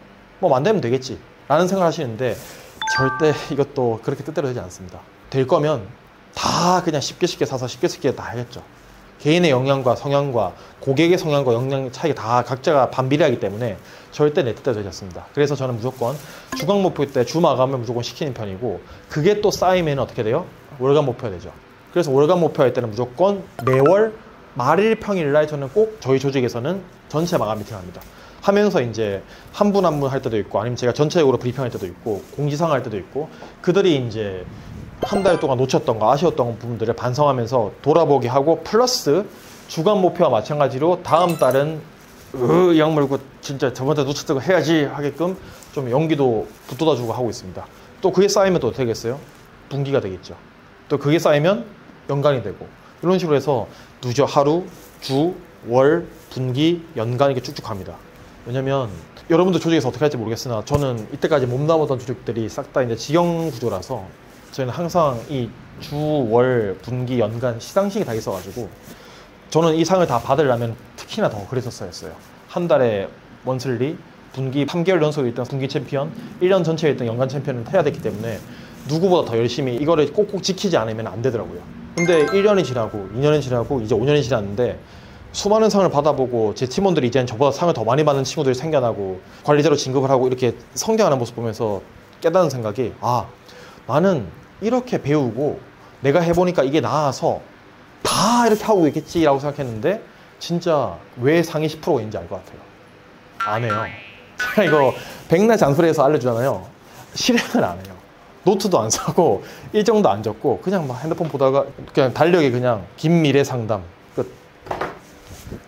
뭐 만들면 되겠지 라는 생각을 하시는데 절대 이것도 그렇게 뜻대로 되지 않습니다. 될 거면 다 그냥 쉽게 사서 쉽게 다 하겠죠. 개인의 역량과 성향과 고객의 성향과 역량 차이가 다 각자가 반비례하기 때문에 절대 내 뜻대로 되지 않습니다. 그래서 저는 무조건 주간 목표 때 주 마감을 무조건 시키는 편이고 그게 또 쌓이면 어떻게 돼요? 월간 목표가 되죠. 그래서 월간 목표 할 때는 무조건 매월 말일 평일날 저는 꼭 저희 조직에서는 전체 마감 미팅 합니다. 하면서 이제 한 분 한 분 할 때도 있고 아니면 제가 전체적으로 브리핑할 때도 있고 공지사항 할 때도 있고 그들이 이제 한 달 동안 놓쳤던 거 아쉬웠던 부분들을 반성하면서 돌아보게 하고 플러스 주간 목표와 마찬가지로 다음 달은 양 물고 진짜 저번 달 놓쳤던 거 해야지 하게끔 좀 용기도 붙돋아주고 하고 있습니다. 또 그게 쌓이면 또 어떻게 되겠어요? 분기가 되겠죠. 또 그게 쌓이면 연간이 되고 이런 식으로 해서 누적 하루, 주, 월, 분기, 연간 이렇게 쭉쭉 갑니다. 왜냐면 여러분들 조직에서 어떻게 할지 모르겠으나 저는 이때까지 몸담았던 조직들이 싹 다 이제 직영 구조라서 저희는 항상 이 주, 월, 분기, 연간 시상식이 다 있어가지고 저는 이 상을 다 받으려면 특히나 더 그랬었어야 했어요. 한 달에 먼슬리, 분기 3개월 연속에 있던 분기 챔피언, 1년 전체에 있던 연간 챔피언을 해야 됐기 때문에 누구보다 더 열심히 이거를 꼭꼭 지키지 않으면 안 되더라고요. 근데 1년이 지나고 2년이 지나고 이제 5년이 지났는데 수많은 상을 받아보고 제 팀원들이 이제는 저보다 상을 더 많이 받는 친구들이 생겨나고 관리자로 진급을 하고 이렇게 성장하는 모습 보면서 깨닫는 생각이 나는 이렇게 배우고 내가 해보니까 이게 나아서 다 이렇게 하고 있겠지라고 생각했는데 진짜 왜 상위 10%가 있는지 알 것 같아요. 안 해요. 제가 이거 백날 잔소리해서 알려주잖아요. 실행을 안 해요. 노트도 안 사고 일정도 안 적고 그냥 막 핸드폰 보다가 그냥 달력에 그냥 김미래 상담 끝.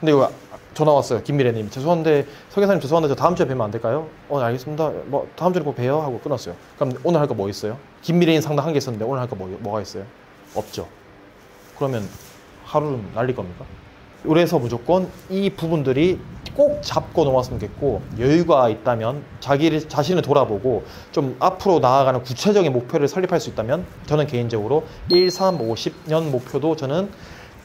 근데 이거 전화 왔어요. 김미래님 죄송한데 설계사님 죄송한데 저 다음 주에 뵈면 안 될까요? 알겠습니다. 뭐 다음 주에 꼭 봬요 하고 끊었어요. 그럼 오늘 할 거 뭐 있어요? 김미래인 상담 한 개 있었는데 오늘 할 거 뭐가 있어요? 없죠. 그러면 하루는 날릴 겁니까? 그래서 무조건 이 부분들이 꼭 잡고 넘어갔으면 좋겠고 여유가 있다면 자신을 돌아보고 좀 앞으로 나아가는 구체적인 목표를 설립할 수 있다면 저는 개인적으로 1, 3, 5, 10년 목표도 저는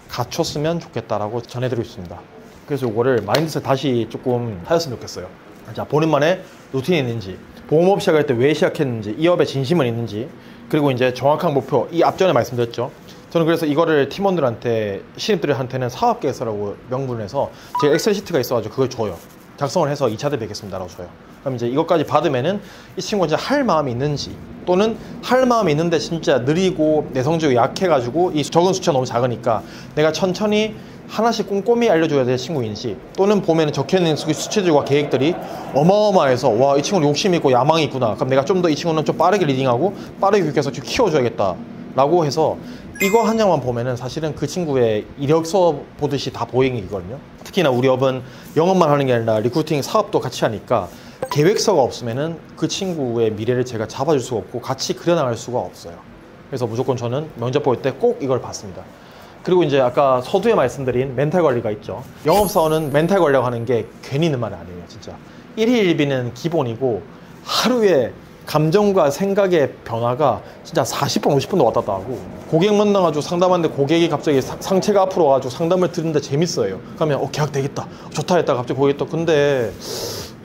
갖췄으면 좋겠다라고 전해드리고 있습니다. 그래서 이거를 마인드셋 다시 조금 하셨으면 좋겠어요. 자, 본인만의 루틴이 있는지, 보험업 시작할 때 왜 시작했는지, 이 업에 진심은 있는지, 그리고 이제 정확한 목표, 이 앞전에 말씀드렸죠. 저는 그래서 이거를 팀원들한테, 신입들한테는 사업 계획서라고 명분을 해서 제가 엑셀 시트가 있어가지고 그걸 줘요. 작성을 해서 2차 대 뵙겠습니다라고 줘요. 그럼 이제 이것까지 받으면은 이 친구가 진짜 할 마음이 있는지 또는 할 마음이 있는데 진짜 느리고 내성적이고 약해가지고 이 적은 수치가 너무 작으니까 내가 천천히 하나씩 꼼꼼히 알려줘야 될 친구인지 또는 보면은 적혀있는 수치들과 계획들이 어마어마해서 와, 이 친구는 욕심이 있고 야망이 있구나. 그럼 내가 좀 더 이 친구는 좀 빠르게 리딩하고 빠르게 교육해서 키워줘야겠다 라고 해서 이거 한 장만 보면은 사실은 그 친구의 이력서 보듯이 다 보이는 거거든요. 특히나 우리 업은 영업만 하는 게 아니라 리크루팅 사업도 같이 하니까 계획서가 없으면은 그 친구의 미래를 제가 잡아줄 수가 없고 같이 그려나갈 수가 없어요. 그래서 무조건 저는 면접 볼 때 꼭 이걸 봤습니다. 그리고 이제 아까 서두에 말씀드린 멘탈 관리가 있죠. 영업사원은 멘탈 관리라고 하는 게 괜히 있는 말이 아니에요. 진짜 1일 1비는 기본이고 하루에 감정과 생각의 변화가 진짜 40분, 50분도 왔다 갔다 하고 고객 만나가지고 상담하는데 고객이 갑자기 상체가 앞으로 와가지고 상담을 듣는데 재밌어요. 그러면 계약 되겠다, 좋다 했다가 갑자기 고객이 또 근데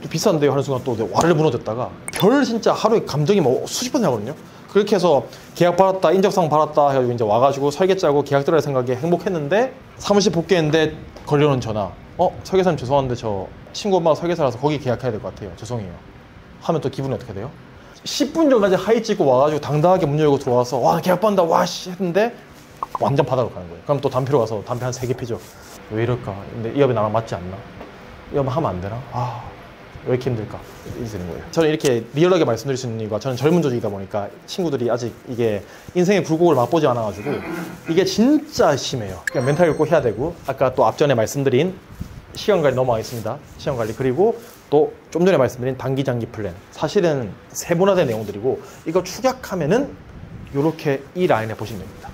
또 비싼데요 하는 순간 또 와르르 무너졌다가 별 진짜 하루에 감정이 뭐 수십 번 나거든요. 그렇게 해서 계약 받았다, 인적사항 받았다 해가지고 이제 와가지고 설계 짜고 계약 들어갈 생각에 행복했는데 사무실 복귀했는데 걸려오는 전화. 설계사님 죄송한데 저 친구 엄마가 설계사라서 거기 계약해야 될 것 같아요. 죄송해요. 하면 또 기분이 어떻게 돼요? 10분 전까지 하이 찍고 와가지고 당당하게 문 열고 들어와서 와 계약 받는다 와씨 했는데 완전 바닥으로 가는 거예요. 그럼 또 담배로 가서 담배 한 3개 피죠. 왜 이럴까? 근데 이 업이 나랑 맞지 않나? 이 업은 하면 안 되나? 왜 이렇게 힘들까? 이렇게 되는 거예요. 저는 이렇게 리얼하게 말씀드릴 수 있는 이유가 저는 젊은 조직이다 보니까 친구들이 아직 이게 인생의 굴곡을 맛보지 않아가지고 이게 진짜 심해요. 그냥 멘탈 꼭 해야 되고 아까 또 앞전에 말씀드린 시간관리 넘어가겠습니다. 시간관리. 그리고 또 좀 전에 말씀드린 단기 장기 플랜, 사실은 세분화된 내용들이고, 이거 축약하면은 이렇게 이 라인에 보시면 됩니다.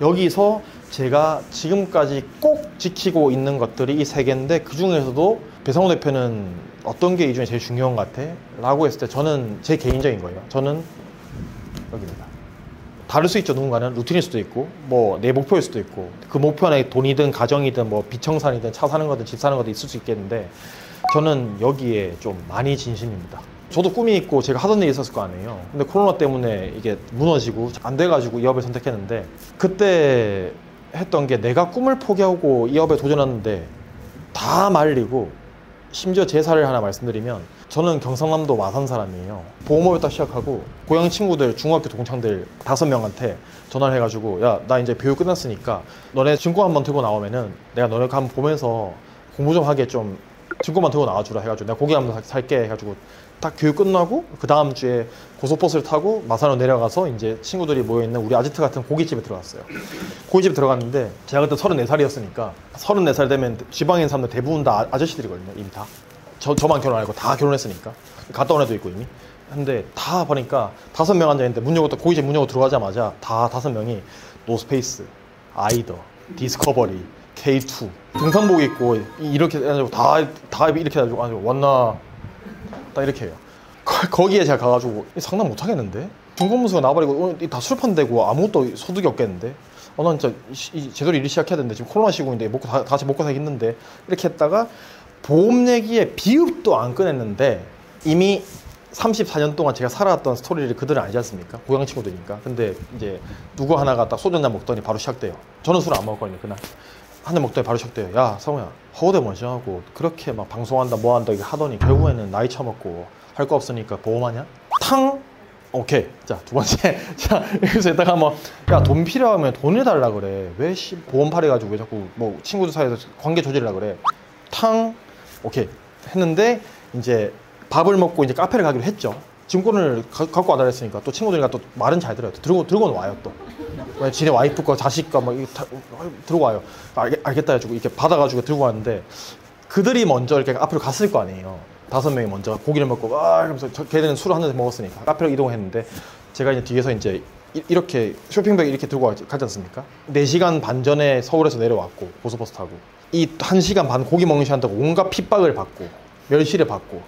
여기서 제가 지금까지 꼭 지키고 있는 것들이 이 세 개인데, 그 중에서도 배상호 대표는 어떤 게 이 중에 제일 중요한 것 같아? 라고 했을 때 저는 제 개인적인 거예요. 저는 여기입니다. 다를 수 있죠. 누군가는 루틴일 수도 있고, 뭐 내 목표일 수도 있고, 그 목표 안에 돈이든 가정이든 뭐 비청산이든 차 사는 거든 집 사는 거든 있을 수 있겠는데, 저는 여기에 좀 많이 진심입니다. 저도 꿈이 있고 제가 하던 일이 있었을 거 아니에요. 근데 코로나 때문에 이게 무너지고 안 돼가지고 이 업을 선택했는데, 그때 했던 게 내가 꿈을 포기하고 이 업에 도전했는데 다 말리고, 심지어 제 사례를 하나 말씀드리면, 저는 경상남도 마산 사람이에요. 보험업을 딱 시작하고 고향 친구들, 중학교 동창들 5명한테 전화를 해가지고, 야, 나 이제 교육 끝났으니까 너네 증권 한번 들고 나오면은 내가 너네 한번 보면서 공부 좀 하게 좀 증권만 들고 나와주라 해가지고 내가 고기 한번 살게 해가지고, 딱 교육 끝나고 그 다음 주에 고속버스를 타고 마산으로 내려가서 이제 친구들이 모여있는 우리 아지트 같은 고깃집에 들어갔어요. 고깃집에 들어갔는데 제가 그때 34살이었으니까 34살 되면 지방에 있는 사람들 대부분 다 아저씨들이거든요. 이미 다. 저만 결혼 안 하고 다 결혼했으니까. 갔다 온 애도 있고 이미. 근데 다 보니까 5명 앉아있는데 문 열고, 고깃집 문 열고 들어가자마자 다 5명이 노스페이스, 아이더, 디스커버리, K2 등산복 입고 이렇게 해가지고 다 이렇게 해가지고 왔나 딱 이렇게 해요. 거기에 제가 가가지고 상담 못 하겠는데? 중고문서가 나와버리고 다 수렵한다고 아무것도 소득이 없겠는데? 난 진짜 제대로 일을 시작해야 되는데, 지금 코로나 시국인데 다 같이 먹고 살기 힘든데, 이렇게 했다가 보험 얘기에 비읍도 안 꺼냈는데, 이미 34년 동안 제가 살아왔던 스토리를 그들은 알지 않습니까? 고향 친구들이니까. 근데 이제 누구 하나가 딱 소주 한잔 먹더니 바로 시작돼요. 저는 술을 안 먹었거든요, 그날. 한 잔 먹더니 바로 시작돼요. 야, 성우야, 허우대 먼저 그렇게 막 방송한다 뭐한다 이게 하더니 결국에는 나이 처먹고 할 거 없으니까 보험하냐? 탕! 오케이. 자, 두 번째. 자, 여기서 이따가 야, 돈 필요하면 돈을 달라 그래. 왜 보험 팔아가지고 왜 자꾸 뭐 친구들 사이에서 관계 조절이라 그래. 탕! 오케이. 했는데, 이제 밥을 먹고 이제 카페를 가기로 했죠. 증권을 갖고 와달라 했으니까 또 친구들이랑 또 말은 잘 들어요. 들고는 와요 또. 지네 와이프과 자식과 막 들고 와요. 알겠다 해가지고 이렇게 받아가지고 들고 왔는데, 그들이 먼저 이렇게 앞으로 갔을 거 아니에요. 5명이 먼저 고기를 먹고 그러면서 걔네는 술을 한 잔 먹었으니까 카페로 이동했는데, 제가 이제 뒤에서 이제 이렇게 쇼핑백 이렇게 들고 가지 않습니까? 4시간 반 전에 서울에서 내려왔고 고속버스 타고 이 1시간 반 고기 먹는 시간 동안 온갖 핍박을 받고 멸시를 받고,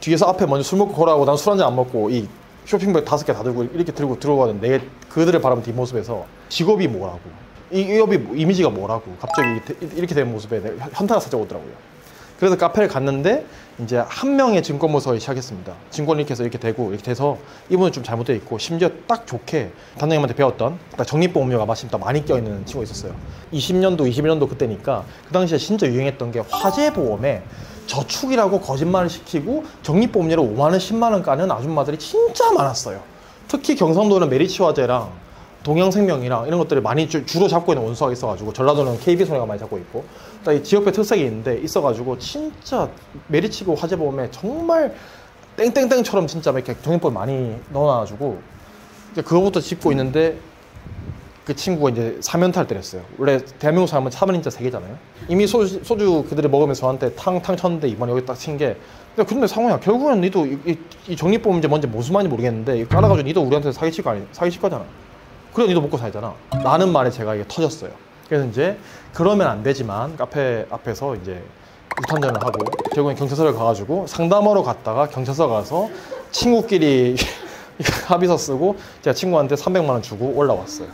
뒤에서 앞에 먼저 술 먹고 걸어가고 난 술 한 잔 안 먹고 이 쇼핑백 5개 다 들고 이렇게 들고 들어가는 내 그들을 바라본 뒷모습에서 직업이 뭐라고, 이 업이 이미지가 뭐라고 갑자기 이렇게 된 모습에 현타가 살짝 오더라고요. 그래서 카페를 갔는데 이제 한 명의 증권모서에 시작했습니다. 증권을 이렇게 해서 이렇게 되고 이렇게 돼서 이분은 좀 잘못되어 있고, 심지어 딱 좋게 단장님한테 배웠던 적립보험료가 마침 딱 많이 껴있는 친구가 있었어요. 20년도 21년도 그때니까 그 당시에 진짜 유행했던 게 화재보험에 저축이라고 거짓말을 시키고 적립보험료로 5만원 10만원 까는 아줌마들이 진짜 많았어요. 특히 경상도는 메리츠화재랑 동양생명이랑 이런 것들을 많이 주로 잡고 있는 원수가 있어가지고, 전라도는 KB손해가 많이 잡고 있고, 이 지역별 특색이 있는데 있어가지고 진짜 메리츠고 화재보험에 정말 땡땡땡처럼 진짜 이렇게 적립보험 많이 넣어놔가지고 이제 그거부터 짚고 있는데, 그 친구가 이제 사면탈 때렸어요. 원래 대한민국 사람은 차만 진짜 3개잖아요. 이미 소주 그들이 먹으면서 저한테 탕 쳤는데 이번에 여기 딱 친 게, 근데 상호야, 결국은 니도 이 적립보험 이제 뭔지 무슨 말인지 모르겠는데 깔아가지고 니도 우리한테 사기칠 거잖아. 그래, 니도 먹고 살잖아. 라는 말에 제가 이게 터졌어요. 그래서 이제 그러면 안 되지만 카페 앞에서 이제 유탄전을 하고, 결국엔 경찰서를 가가지고 상담하러 갔다가 경찰서 가서 친구끼리 합의서 쓰고 제가 친구한테 300만 원 주고 올라왔어요.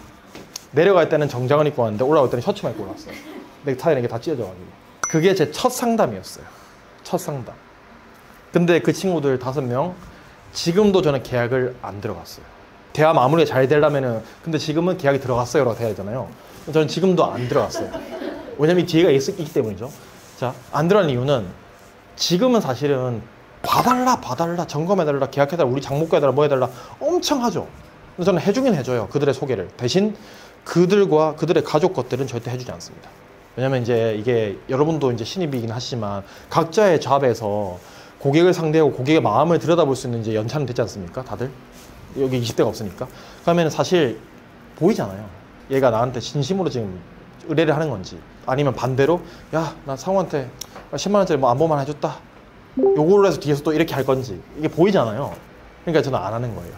내려갈 때는 정장을 입고 왔는데 올라올 때는 셔츠만 입고 올라왔어요. 넥타이는 이게 다 찢어져가지고. 그게 제 첫 상담이었어요. 첫 상담. 근데 그 친구들 5명 지금도 저는 계약을 안 들어갔어요. 대화 마무리가 잘 되려면은, 근데 지금은 계약이 들어갔어요 라고 돼야 되잖아요. 저는 지금도 안 들어갔어요. 왜냐면 뒤에가 있기 때문이죠. 자, 안 들어간 이유는, 지금은 사실은 봐달라 점검해달라 계약해달라 우리 장목가 해달라 뭐 해달라 엄청 하죠. 근데 저는 해주긴 해줘요. 그들의 소개를. 대신 그들과 그들의 가족 것들은 절대 해주지 않습니다. 왜냐면 이제 이게 여러분도 이제 신입이긴 하시지만 각자의 잡에서 고객을 상대하고 고객의 마음을 들여다볼 수 있는 이제 연차는 됐지 않습니까? 다들 여기 20대가 없으니까. 그러면 사실 보이잖아요. 얘가 나한테 진심으로 지금 의뢰를 하는 건지, 아니면 반대로 야, 나 상호한테 10만 원짜리 뭐 안보만 해줬다, 요걸로 해서 뒤에서 또 이렇게 할 건지, 이게 보이잖아요. 그러니까 저는 안 하는 거예요.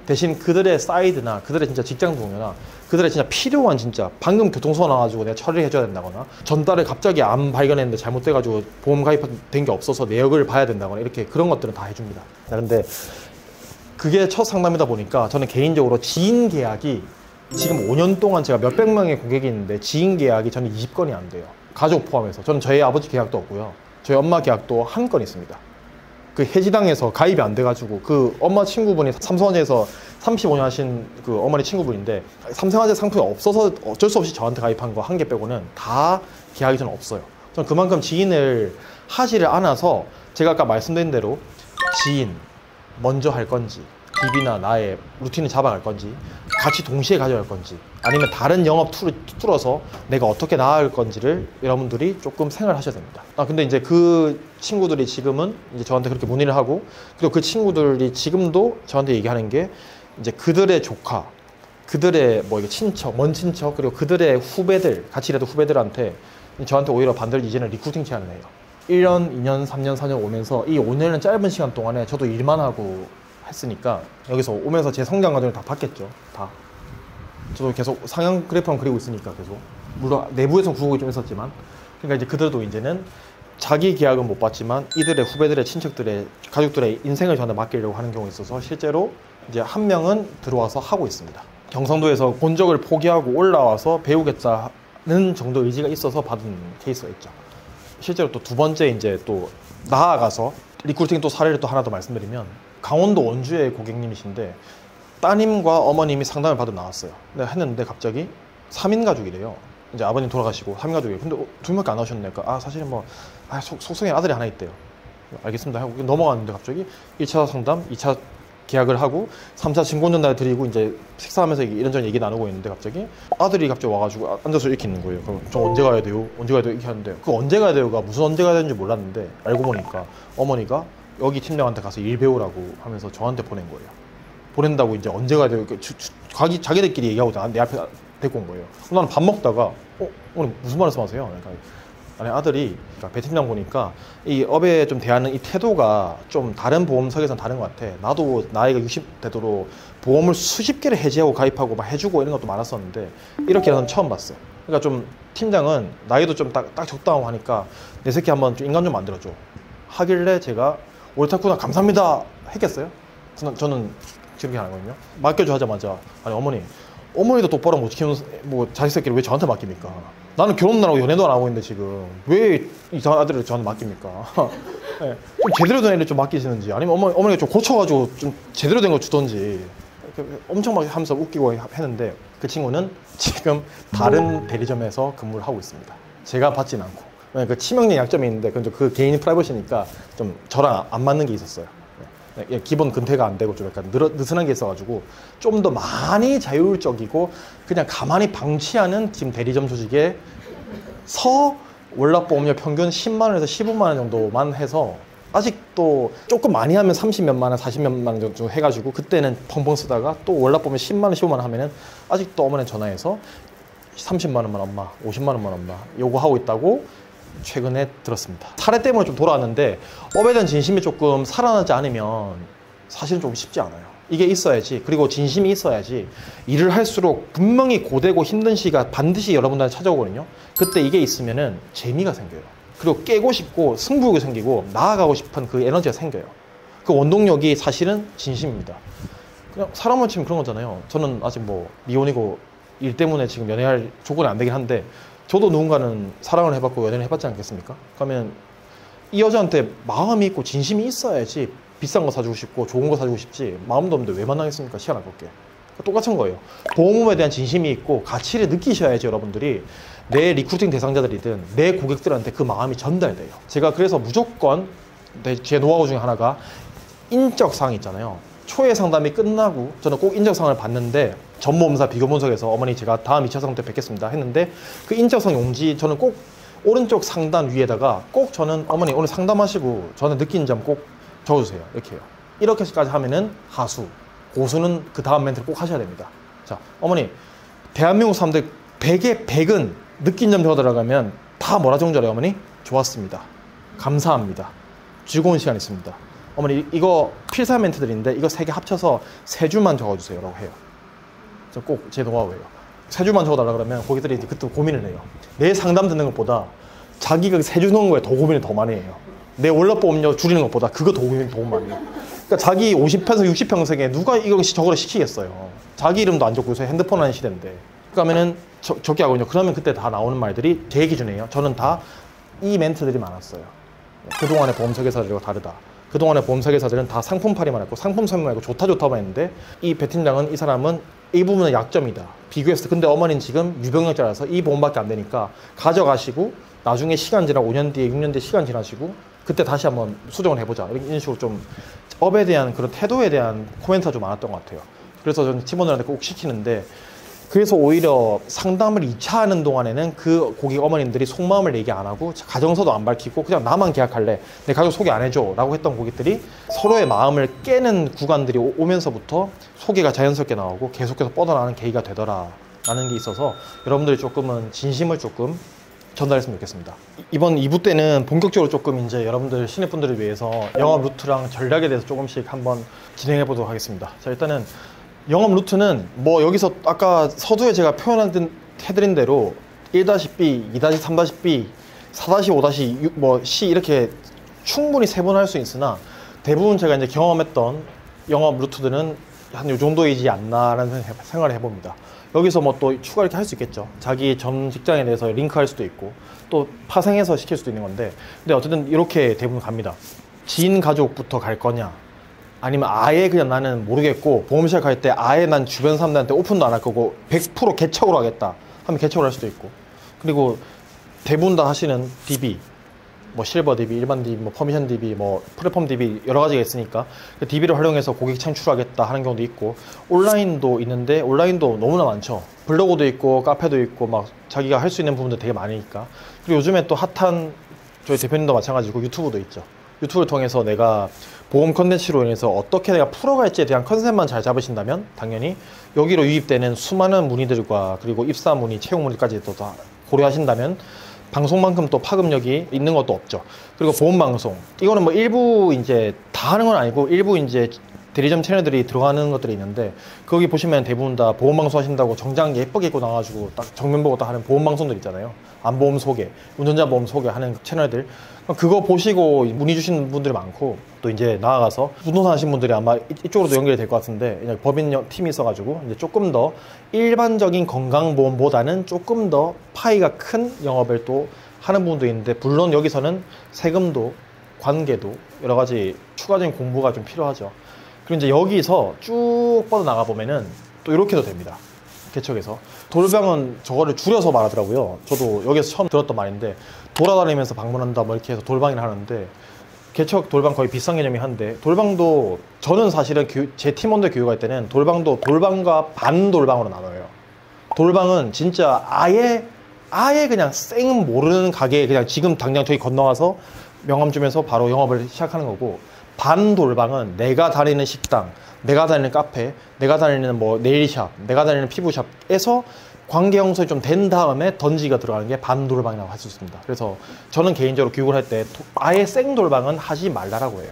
대신 그들의 사이드나 그들의 진짜 직장 동료나 그들의 진짜 필요한, 진짜 방금 교통사고 나가지고 내가 처리를 해줘야 된다거나, 전달에 갑자기 암 발견했는데 잘못돼가지고 보험 가입된 게 없어서 내역을 봐야 된다거나, 이렇게 그런 것들은 다 해줍니다. 근데 그게 첫 상담이다 보니까 저는 개인적으로 지인 계약이 지금 5년 동안 제가 몇백 명의 고객이 있는데 지인 계약이 저는 20건이 안 돼요. 가족 포함해서. 저는 저희 아버지 계약도 없고요, 저희 엄마 계약도 한 건 있습니다. 그 해지당해서 가입이 안 돼가지고, 그 엄마 친구분이 삼성화재에서 35년 하신 그 어머니 친구분인데, 삼성화재 상품이 없어서 어쩔 수 없이 저한테 가입한 거 한 개 빼고는 다 계약이 저는 없어요. 저는 그만큼 지인을 하지를 않아서, 제가 아까 말씀드린 대로 지인 먼저 할 건지, DB나 나의 루틴을 잡아갈 건지, 같이 동시에 가져갈 건지, 아니면 다른 영업 툴을 뚫어서 내가 어떻게 나아갈 건지를 여러분들이 조금 생각을 하셔야 됩니다. 근데 이제 그 친구들이 지금은 이제 저한테 그렇게 문의를 하고, 그리고 그 친구들이 지금도 저한테 얘기하는 게, 이제 그들의 조카, 그들의 뭐 이게 친척, 먼 친척, 그리고 그들의 후배들, 같이 일하던 후배들한테 저한테 오히려 반대로 이제는 리크루팅 제안을 해요. 1년, 2년, 3년, 4년 오면서, 이 5년은 짧은 시간 동안에 저도 일만 하고 했으니까 여기서 오면서 제 성장 과정을 다 봤겠죠. 다. 저도 계속 상향 그래프만 그리고 있으니까 계속. 물론 내부에서 구속이 좀 있었지만. 그러니까 이제 그들도 이제는 자기 계약은 못 받지만 이들의 후배들의 친척들의 가족들의 인생을 저한테 맡기려고 하는 경우가 있어서, 실제로 이제 한 명은 들어와서 하고 있습니다. 경상도에서 본적을 포기하고 올라와서 배우겠다는 정도 의지가 있어서 받은 케이스가 있죠. 실제로 또 두 번째 이제 또 나아가서 리크루팅 또 사례를 또 하나 더 말씀드리면, 강원도 원주의 고객님이신데 따님과 어머님이 상담을 받으러 나왔어요. 근데 했는데 갑자기 3인 가족이래요. 이제 아버님 돌아가시고 3인 가족이에요. 근데 두 명밖에 안 나오셨네. 그러니까 사실은 뭐 속성에 아들이 하나 있대요. 알겠습니다 하고 넘어갔는데, 갑자기 1차 상담, 2차 계약을 하고 3차 증권 전달 드리고 이제 식사하면서 이런저런 얘기 나누고 있는데, 갑자기 아들이 갑자기 와가지고 앉아서 이렇게 있는 거예요. 그럼 저 언제 가야 돼요? 언제 가야 돼요? 이렇게 하는데, 그 언제 가야 돼요가 무슨 언제 가야 되는지 몰랐는데, 알고 보니까 어머니가 여기 팀장한테 가서 일 배우라고 하면서 저한테 보낸 거예요. 보낸다고 이제 언제 가야 돼요? 자기들끼리 얘기하고 내 앞에 데리고 온 거예요. 나는 밥 먹다가 오늘 무슨 말씀하세요? 그러니까 아니, 아들이, 그러니까 배 팀장 보니까 이 업에 좀 대하는 이 태도가 좀 다른 보험사에서는 다른 것 같아. 나도 나이가 60 되도록 보험을 수십 개를 해지하고 가입하고 막 해주고 이런 것도 많았었는데, 이렇게 하는 건 처음 봤어요. 그러니까 좀 팀장은 나이도 좀 딱 적당하고 하니까 내 새끼 한번 좀 인간 좀 만들어줘 하길래, 제가 옳다구나 감사합니다 했겠어요? 저는 그렇게 안 하거든요. 맡겨줘 하자마자, 아니 어머니도 똑바로 못 지키는 뭐 자식 새끼를 왜 저한테 맡깁니까? 나는 결혼도 안 하고 연애도 안 하고 있는데 지금 왜 이상한 아들을 저한테 맡깁니까? 네, 좀 제대로 된 애를 좀 맡기시는지, 아니면 어머니가 좀 고쳐가지고 좀 제대로 된 거 주던지, 엄청 막 하면서 웃기고 했는데, 그 친구는 지금 다른 대리점에서 근무를 하고 있습니다. 제가 받지는 않고. 그 치명적인 약점이 있는데, 그 개인이 프라이버시니까 좀 저랑 안 맞는 게 있었어요. 기본 근태가 안 되고 좀 약간 느슨한 게 있어가지고, 좀 더 많이 자율적이고 그냥 가만히 방치하는 지금 대리점 조직에서 월납보험료 평균 10만원에서 15만원 정도만 해서, 아직도 조금 많이 하면 30몇만원, 40몇만원 정도 해가지고, 그때는 펑펑 쓰다가 또 월납보험료 10만원, 15만원 하면은 아직도 어머니 전화해서 30만원만 엄마, 50만원만 엄마 요거 하고 있다고 최근에 들었습니다. 사례 때문에 좀 돌아왔는데, 업에 대한 진심이 조금 살아나지 않으면 사실은 좀 쉽지 않아요. 이게 있어야지, 그리고 진심이 있어야지 일을 할수록 분명히 고되고 힘든 시기가 반드시 여러분들한테 찾아오거든요. 그때 이게 있으면은 재미가 생겨요. 그리고 깨고 싶고 승부욕이 생기고 나아가고 싶은 그 에너지가 생겨요. 그 원동력이 사실은 진심입니다. 그냥 사람을 치면 그런 거잖아요. 저는 아직 뭐 미혼이고 일 때문에 지금 연애할 조건이 안 되긴 한데, 저도 누군가는 사랑을 해봤고 연애를 해봤지 않겠습니까? 그러면 이 여자한테 마음이 있고 진심이 있어야지 비싼 거 사주고 싶고 좋은 거 사주고 싶지, 마음도 없는데 왜 만나겠습니까? 시간 아깝게. 똑같은 거예요. 보험에 대한 진심이 있고 가치를 느끼셔야지 여러분들이 내 리크루팅 대상자들이든 내 고객들한테 그 마음이 전달돼요. 제가 그래서 무조건 제 노하우 중에 하나가 인적사항 있잖아요. 초회 상담이 끝나고 저는 꼭 인적사항을 받는데, 전모험사 비교분석에서 어머니 제가 다음 2차 상담 때 뵙겠습니다 했는데, 그 인적사항 용지 저는 꼭 오른쪽 상단 위에다가 꼭 저는 어머니 오늘 상담하시고 저는 느낀 점 꼭 적어주세요 이렇게 해요. 이렇게까지 하면은 하수, 고수는 그 다음 멘트를 꼭 하셔야 됩니다. 자, 어머니 대한민국 사람들 100의 100은 느낀 점 더 들어가면 다 뭐라 적은 줄 알아요, 어머니? 좋았습니다. 감사합니다. 즐거운 시간이었습니다. 어머니 이거 필사 멘트들인데 이거 3개 합쳐서 3줄만 적어주세요 라고 해요. 저 꼭 제 노하우예요. 3줄만 적어달라 그러면 고객들이 그때 고민을 해요. 내 상담 듣는 것보다 자기가 3줄 넣은 거에 더 고민을 더 많이 해요. 내 월납보험 줄이는 것보다 그거 더 고민 더 많이 해요. 그러니까 자기 50평생 60평생에 누가 이거 저거를 시키겠어요. 자기 이름도 안 적고 요새 핸드폰 하는 시대인데. 그러면은 적게 하거든요. 그러면 그때 다 나오는 말들이 제 기준이에요. 저는 다 이 멘트들이 많았어요. 그동안의 보험 설계사들과 다르다. 그동안의 보험 설계사들은 다 상품팔이만 했고 상품 설명하고 좋다 좋다만 했는데 이 배 팀장은 이 사람은 이 부분은 약점이다. 비교했을 때 근데 어머니는 지금 유병력자라서 이 보험밖에 안 되니까 가져가시고 나중에 시간 지나 5년 뒤에 6년 뒤에 시간 지나시고 그때 다시 한번 수정을 해보자. 이런 식으로 좀 업에 대한 그런 태도에 대한 코멘트가 좀 많았던 것 같아요. 그래서 저는 팀원들한테 꼭 시키는데 그래서 오히려 상담을 2차 하는 동안에는 그 고객 어머님들이 속마음을 얘기 안 하고 가정서도 안 밝히고 그냥 나만 계약할래 내 가족 소개 안 해줘 라고 했던 고객들이 서로의 마음을 깨는 구간들이 오면서부터 소개가 자연스럽게 나오고 계속해서 뻗어나가는 계기가 되더라 라는 게 있어서 여러분들이 조금은 진심을 조금 전달했으면 좋겠습니다. 이번 2부 때는 본격적으로 조금 이제 여러분들 신입분들을 위해서 영업 루트랑 전략에 대해서 조금씩 한번 진행해 보도록 하겠습니다. 자, 일단은 영업 루트는 뭐 여기서 아까 서두에 제가 표현해드린 대로 1-B, 2-3-B, 4-5-6, 뭐 C 이렇게 충분히 세분할 수 있으나 대부분 제가 이제 경험했던 영업 루트들은 한 요 정도이지 않나라는 생각을 해봅니다. 여기서 뭐 또 추가 이렇게 할 수 있겠죠. 자기 전 직장에 대해서 링크할 수도 있고 또 파생해서 시킬 수도 있는 건데 근데 어쨌든 이렇게 대부분 갑니다. 지인 가족부터 갈 거냐 아니면 아예 그냥 나는 모르겠고 보험 시작할 때 아예 난 주변 사람들한테 오픈도 안 할 거고 100% 개척으로 하겠다 하면 개척을 할 수도 있고 그리고 대부분 다 하시는 DB 뭐 실버 DB, 일반 DB, 뭐 퍼미션 DB, 뭐 플랫폼 DB 여러 가지가 있으니까 그 DB를 활용해서 고객 창출하겠다 하는 경우도 있고 온라인도 있는데 온라인도 너무나 많죠. 블로그도 있고 카페도 있고 막 자기가 할 수 있는 부분도 되게 많으니까 그리고 요즘에 또 핫한 저희 대표님도 마찬가지고 유튜브도 있죠. 유튜브를 통해서 내가 보험 컨텐츠로 인해서 어떻게 내가 풀어갈지에 대한 컨셉만 잘 잡으신다면 당연히 여기로 유입되는 수많은 문의들과 그리고 입사 문의, 채용 문의까지도 다 고려하신다면 방송만큼 또 파급력이 있는 것도 없죠. 그리고 보험 방송 이거는 뭐 일부 이제 다 하는 건 아니고 일부 이제 대리점 채널들이 들어가는 것들이 있는데 거기 보시면 대부분 다 보험 방송 하신다고 정장 예쁘게 입고 나와가지고 딱 정면 보고 딱 하는 보험 방송들 있잖아요. 안보험 소개, 운전자 보험 소개하는 채널들 그거 보시고 문의 주시는 분들이 많고 또 이제 나아가서 부동산 하신 분들이 아마 이쪽으로도 연결이 될 것 같은데 법인 팀이 있어가지고 이제 조금 더 일반적인 건강보험보다는 조금 더 파이가 큰 영업을 또 하는 부분도 있는데 물론 여기서는 세금도 관계도 여러 가지 추가적인 공부가 좀 필요하죠. 그리고 이제 여기서 쭉 뻗어나가 보면은 또 이렇게도 됩니다. 개척에서 돌방은 저거를 줄여서 말하더라고요. 저도 여기서 처음 들었던 말인데 돌아다니면서 방문한다 뭐 이렇게 해서 돌방이라 하는데 개척 돌방 거의 비슷한 개념이 한데 돌방도 저는 사실은 제 팀원들 교육할 때는 돌방도 돌방과 반돌방으로 나눠요. 돌방은 진짜 아예 그냥 쌩 모르는 가게에 그냥 지금 당장 저기 건너와서 명함 주면서 바로 영업을 시작하는 거고 반돌방은 내가 다니는 식당, 내가 다니는 카페, 내가 다니는 뭐 네일샵, 내가 다니는 피부샵에서 관계 형성이 좀 된 다음에 던지가 들어가는 게 반돌방이라고 할 수 있습니다. 그래서 저는 개인적으로 교육을 할 때 아예 생돌방은 하지 말라고 해요.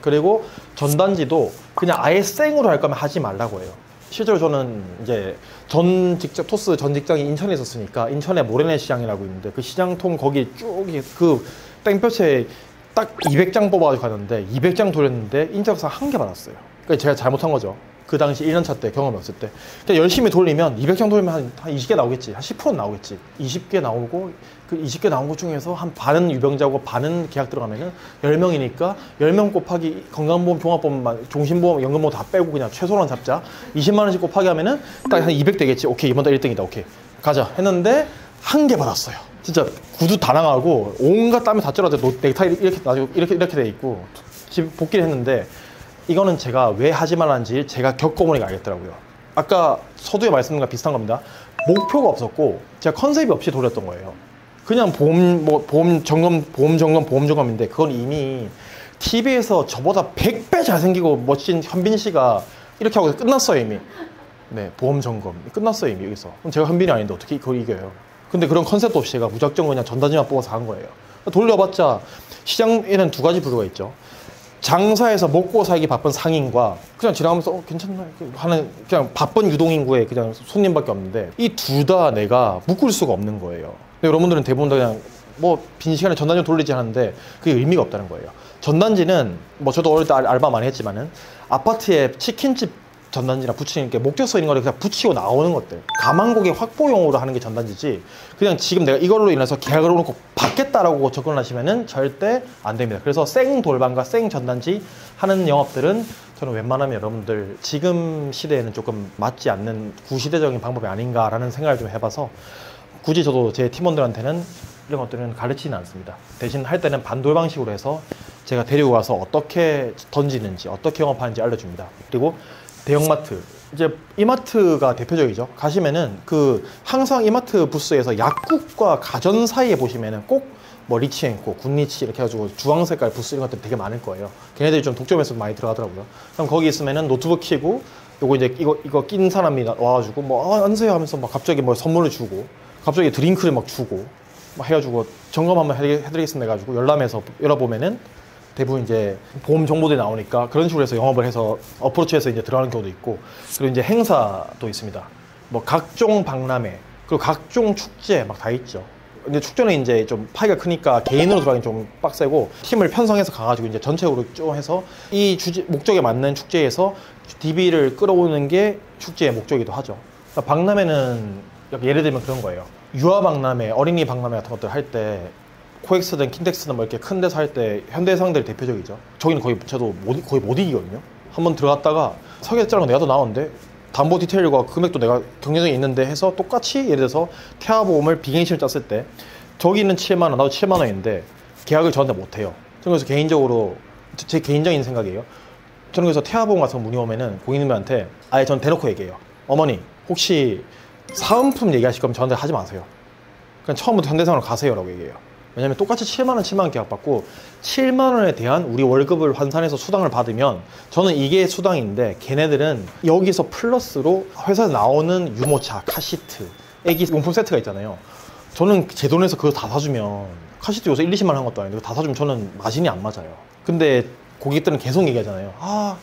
그리고 전단지도 그냥 아예 생으로 할 거면 하지 말라고 해요. 실제로 저는 이제 토스 전 직장이 인천에 있었으니까 인천에 모래내 시장이라고 있는데 그 시장통 거기 쭉 그 땡볕에 딱 200장 뽑아가지고 갔는데 200장 돌렸는데 인적사 1개 받았어요. 그러니까 제가 잘못한 거죠. 그 당시 1년차 때 경험이 없을 때 그냥 열심히 돌리면 200장 돌리면 한 20개 나오겠지. 한 10%는 나오겠지. 20개 나오고 그 20개 나온 것 중에서 한 반은 유병자고 반은 계약 들어가면은 10명이니까 10명 곱하기 건강보험, 종합보험만 종신보험, 연금보험 다 빼고 그냥 최소한 잡자. 20만 원씩 곱하기 하면은 딱 한 200 되겠지. 오케이 이번 달 1등이다. 오케이 가자 했는데 1개 받았어요. 진짜 구두 다 나가고 온갖 땀이 다 쩔어져. 넥타이 이렇게 돼 있고 집 복귀를 했는데 이거는 제가 왜 하지 말라는지 제가 겪어보니까 알겠더라고요. 아까 서두에 말씀과 비슷한 겁니다. 목표가 없었고 제가 컨셉이 없이 돌렸던 거예요. 그냥 보험 점검인데 그건 이미 TV에서 저보다 100배 잘생기고 멋진 현빈 씨가 이렇게 하고 끝났어요 이미. 네, 보험 점검 끝났어요 이미 여기서. 그럼 제가 현빈이 아닌데 어떻게 그걸 이겨요? 근데 그런 컨셉도 없이 제가 무작정 그냥 전단지만 뽑아서 한 거예요. 돌려봤자 시장에는 두 가지 부류가 있죠. 장사해서 먹고 살기 바쁜 상인과 그냥 지나가면서 괜찮나 하는 그냥 바쁜 유동인구의 그냥 손님밖에 없는데, 이 둘 다 내가 묶을 수가 없는 거예요. 근데 여러분들은 대부분 다 그냥 뭐 빈 시간에 전단지 돌리지 하는데 그게 의미가 없다는 거예요. 전단지는 뭐 저도 어릴 때 알바 많이 했지만은 아파트에 치킨집 전단지나 붙이는 게 목적 써 있는 거를 그냥 붙이고 나오는 것들, 가망고객 확보용으로 하는 게 전단지지, 그냥 지금 내가 이걸로 인해서 계약을 놓고 받겠다라고 접근하시면은 절대 안 됩니다. 그래서 생 돌반과 생 전단지 하는 영업들은 저는 웬만하면 여러분들 지금 시대에는 조금 맞지 않는 구시대적인 방법이 아닌가라는 생각을 좀 해봐서 굳이 저도 제 팀원들한테는 이런 것들은 가르치지는 않습니다. 대신 할 때는 반돌 방식으로 해서 제가 데리고 가서 어떻게 던지는지, 어떻게 영업하는지 알려줍니다. 그리고 대형마트, 이제 이마트가 대표적이죠. 가시면은 항상 이마트 부스에서 약국과 가전 사이에 보시면은 꼭 뭐 리치앤코, 굿리치 이렇게 해가지고 주황 색깔 부스 이런 것들 되게 많을 거예요. 걔네들이 좀 독점에서 많이 들어가더라고요. 그럼 거기 있으면은 노트북 키고 요거 이제 이거 낀 사람이 와가지고 뭐 앉으세요 하면서 막 갑자기 뭐 선물을 주고, 갑자기 드링크를 막 주고 막 해가지고 점검 한번 해드리겠습니다 해가지고 열람해서 열어보면은 대부분 이제 보험 정보들이 나오니까 그런 식으로 해서 영업을 해서 어프로치해서 이제 들어가는 경우도 있고, 그리고 이제 행사도 있습니다. 뭐 각종 박람회, 그리고 각종 축제 막 다 있죠. 근데 축제는 이제 좀 파이가 크니까 개인으로 들어가긴 좀 빡세고, 팀을 편성해서 가가지고 이제 전체적으로 쭉 해서 이 목적에 맞는 축제에서 DB를 끌어오는 게 축제의 목적이기도 하죠. 그러니까 박람회는 예를 들면 그런 거예요. 유아 박람회, 어린이 박람회 같은 것들 할 때 코엑스든 킨텍스든 뭐 이렇게 큰 데서 할 때 현대해상들이 대표적이죠. 저기는 거의 저도 거의 못 이기거든요. 한번 들어갔다가 설계자랑 내가 더 나오는데 담보 디테일과 금액도 내가 경쟁력이 있는데 해서 똑같이 예를 들어서 태아보험을 비갱신을 짰을 때 저기는 7만 원, 나도 7만 원인데 계약을 저한테 못 해요. 저는 그래서 개인적으로 제 개인적인 생각이에요. 저는 그래서 태아보험 같은 거 문의오면은 고객님들한테 아예 전 대놓고 얘기해요. 어머니 혹시 사은품 얘기하실 거면 저한테 하지 마세요. 그냥 처음부터 현대해상으로 가세요라고 얘기해요. 왜냐면 똑같이 7만 원, 7만 원 계약 받고 7만 원에 대한 우리 월급을 환산해서 수당을 받으면 저는 이게 수당인데, 걔네들은 여기서 플러스로 회사에서 나오는 유모차, 카시트, 애기 용품 세트가 있잖아요. 저는 제 돈에서 그거 다 사주면, 카시트 요새 1, 20만 원 한 것도 아닌데 다 사주면 저는 마진이 안 맞아요. 근데 고객들은 계속 얘기하잖아요. 아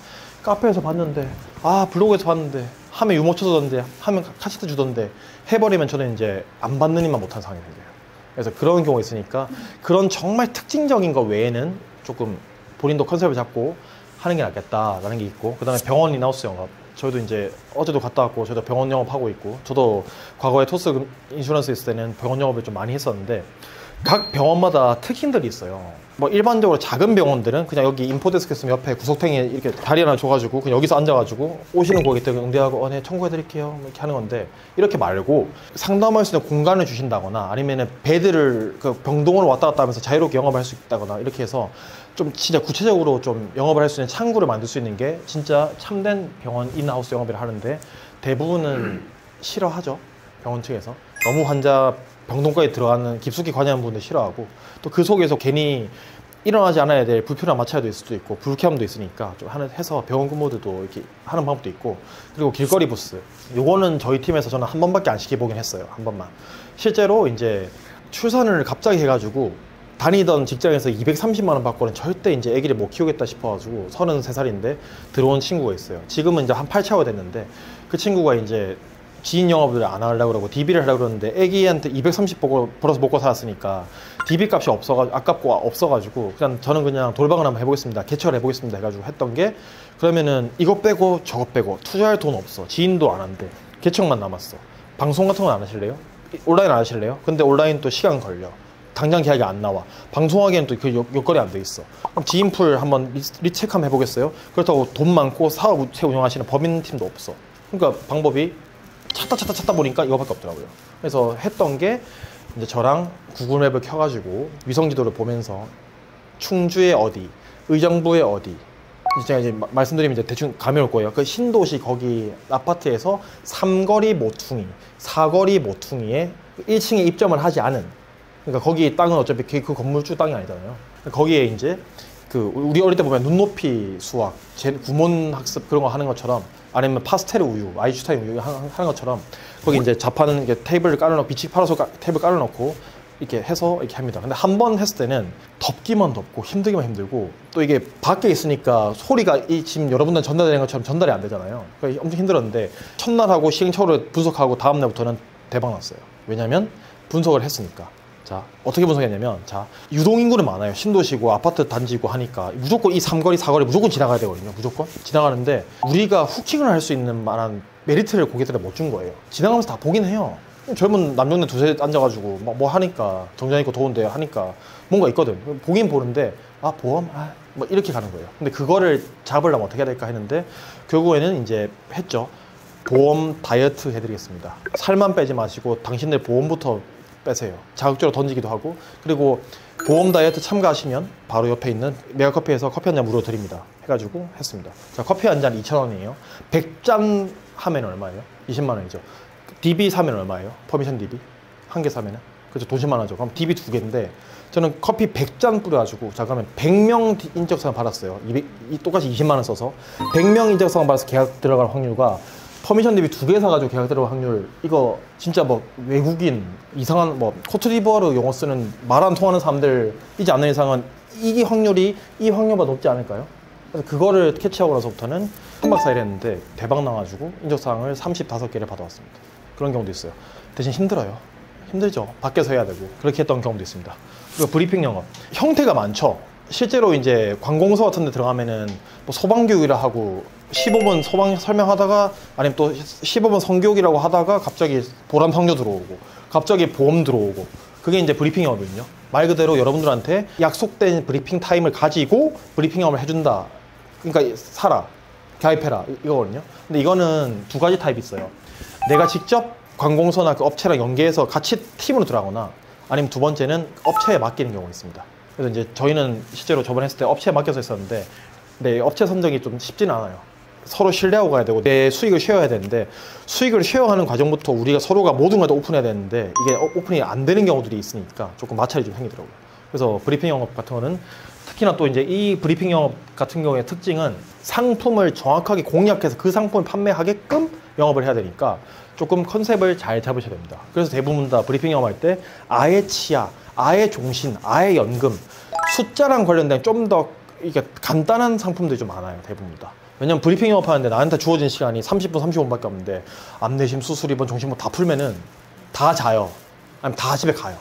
카페에서 봤는데, 아 블로그에서 봤는데, 하면 유모차 주던데, 하면 카시트 주던데 해버리면 저는 이제 안 받는 일만 못하는 상황이 생겨요. 그래서 그런 경우가 있으니까 그런 정말 특징적인 거 외에는 조금 본인도 컨셉을 잡고 하는 게 낫겠다라는 게 있고, 그 다음에 병원 인하우스 영업, 저희도 이제 어제도 갔다 왔고 저희도 병원 영업하고 있고, 저도 과거에 토스 인슈런스 있을 때는 병원 영업을 좀 많이 했었는데 각 병원마다 특징들이 있어요. 뭐 일반적으로 작은 병원들은 그냥 여기 인포데스크 있으면 옆에 구석탱이에 이렇게 다리 하나 줘가지고 그냥 여기서 앉아가지고 오시는 고객들 응대하고 네 청구해드릴게요 이렇게 하는 건데, 이렇게 말고 상담할 수 있는 공간을 주신다거나 아니면은 베드를 병동으로 왔다 갔다 하면서 자유롭게 영업을 할 수 있다거나 이렇게 해서 좀 진짜 구체적으로 좀 영업을 할 수 있는 창구를 만들 수 있는 게 진짜 참된 병원 인하우스 영업을 하는데, 대부분은 싫어하죠. 병원 측에서 너무 환자 병동까지 들어가는 깊숙이 관여하는 분들 싫어하고, 또 그 속에서 괜히 일어나지 않아야 될 불편한 마찰도 있을 수도 있고 불쾌함도 있으니까 좀 해서 병원 근무들도 이렇게 하는 방법도 있고, 그리고 길거리 부스, 요거는 저희 팀에서 저는 한 번밖에 안 시켜보긴 했어요. 한 번만. 실제로 이제 출산을 갑자기 해가지고 다니던 직장에서 230만 원 받고는 절대 이제 아기를 못 키우겠다 싶어가지고 33살인데 들어온 친구가 있어요. 지금은 이제 한 8차가 됐는데, 그 친구가 이제 지인 영업을 안 하려고 그러고 DB를 하려고 그러는데 애기한테 230 벌어서 먹고 살았으니까 DB 값이 없어가지고 아깝고 없어가지고 그냥 저는 그냥 돌방을 한번 해보겠습니다, 개최를 해보겠습니다 해가지고 했던 게, 그러면은 이거 빼고 저거 빼고 투자할 돈 없어, 지인도 안 한대, 개척만 남았어. 방송 같은 건 안 하실래요? 온라인 안 하실래요? 근데 온라인 또 시간 걸려, 당장 계약이 안 나와, 방송하기에는 또 그 여건이 안 돼 있어. 그럼 지인풀 한번 리체크 한번 해보겠어요? 그렇다고 돈 많고 사업 운영하시는 법인팀도 없어. 그러니까 방법이 찾다 보니까 이거밖에 없더라고요. 그래서 했던 게 이제 저랑 구글맵을 켜가지고 위성지도를 보면서 충주의 어디, 의정부의 어디, 제가 이제 말씀드리면 이제 대충 감이 올 거예요. 그 신도시 거기 아파트에서 3거리 모퉁이, 4거리 모퉁이에 1층에 입점을 하지 않은, 그러니까 거기 땅은 어차피 그 건물주 땅이 아니잖아요. 거기에 이제 우리 어릴 때 보면 눈높이 수학, 구몬 학습 그런 거 하는 것처럼, 아니면 파스텔 우유, 아인슈타인 우유 하는 것처럼 거기 이제 자판은 이게 테이블을 깔아놓고 비치 파라솔 테이블 깔아놓고 이렇게 해서 이렇게 합니다. 근데 한 번 했을 때는 덥기만 덥고 힘들기만 힘들고, 또 이게 밖에 있으니까 소리가 지금 여러분들 전달되는 것처럼 전달이 안 되잖아요. 그러니까 엄청 힘들었는데 첫날하고 시행착오를 분석하고 다음 날부터는 대박 났어요. 왜냐면 분석을 했으니까. 자, 어떻게 분석했냐면, 자, 유동인구는 많아요. 신도시고 아파트 단지고 하니까 무조건 이 삼거리 사거리 무조건 지나가야 되거든요. 무조건 지나가는데 우리가 후킹을 할 수 있는 만한 메리트를 고객들한테 못 준 거예요. 지나가면서 다 보긴 해요. 젊은 남녀네 두세 앉아가지고 뭐 하니까, 정장 입고 더운데 하니까 뭔가 있거든. 보긴 보는데, 아, 보험? 아, 뭐 이렇게 가는 거예요. 근데 그거를 잡으려면 어떻게 해야 될까 했는데, 결국에는 이제 했죠. 보험 다이어트 해드리겠습니다. 살만 빼지 마시고 당신들 보험부터 빼세요. 자극적으로 던지기도 하고, 그리고 보험 다이어트 참가하시면 바로 옆에 있는 메가커피에서 커피 한 잔 무료로 드립니다. 해가지고 했습니다. 자, 커피 한 잔 2,000원이에요. 100잔 하면 얼마예요? 20만 원이죠. DB 사면 얼마예요? 퍼미션 DB? 한 개 사면은? 그렇죠. 돈 10만 원이죠. 그럼 DB 두 개인데, 저는 커피 100잔 뿌려가지고, 자, 그러면 100명 인적사항 받았어요. 똑같이 20만 원 써서 100명 인적사항 받아서 계약 들어갈 확률과 퍼미션 DB 두 개 사가지고 계약 들어갈 확률, 이거 진짜 뭐 외국인 이상한 뭐 코트디부아르 용어 쓰는 말 안 통하는 사람들이지 않는 이상은 이 확률보다 높지 않을까요? 그래서 그거를 캐치하고 나서부터는 3박 4일 했는데 대박 나가지고 인적사항을 35개를 받아왔습니다. 그런 경우도 있어요. 대신 힘들어요. 힘들죠. 밖에서 해야 되고. 그렇게 했던 경우도 있습니다. 그리고 브리핑 영업. 형태가 많죠. 실제로 이제 관공서 같은 데 들어가면은 뭐 소방교육이라 하고 15분 소방 설명하다가, 아니면 또 15분 성교육이라고 하다가 갑자기 보람 상료 들어오고, 갑자기 보험 들어오고, 그게 이제 브리핑 영업이거든요. 말 그대로 여러분들한테 약속된 브리핑 타임을 가지고 브리핑 영업을 해준다. 그러니까 사라, 가입해라, 이거거든요. 근데 이거는 두 가지 타입이 있어요. 내가 직접 관공서나 그 업체랑 연계해서 같이 팀으로 들어가거나, 아니면 두 번째는 업체에 맡기는 경우가 있습니다. 그래서 이제 저희는 실제로 저번에 했을 때 업체에 맡겨서 했었는데, 근데 업체 선정이 좀 쉽지는 않아요. 서로 신뢰하고 가야 되고 내 수익을 쉐어해야 되는데, 수익을 쉐어하는 과정부터 우리가 서로가 모든 걸 다 오픈해야 되는데 이게 오픈이 안 되는 경우들이 있으니까 조금 마찰이 좀 생기더라고요. 그래서 브리핑 영업 같은 거는, 특히나 또 이제 이 브리핑 영업 같은 경우의 특징은 상품을 정확하게 공략해서 그 상품을 판매하게끔 영업을 해야 되니까 조금 컨셉을 잘 잡으셔야 됩니다. 그래서 대부분 다 브리핑 영업할 때 아예 치아, 아예 종신, 아예 연금, 숫자랑 관련된 좀 더 이게 간단한 상품들이 좀 많아요. 대부분 다. 왜냐면 브리핑 영업하는데 나한테 주어진 시간이 30분, 35분밖에 없는데 암내심, 수술, 입원, 종신보 다 풀면은 다 자요. 아니면 다 집에 가요.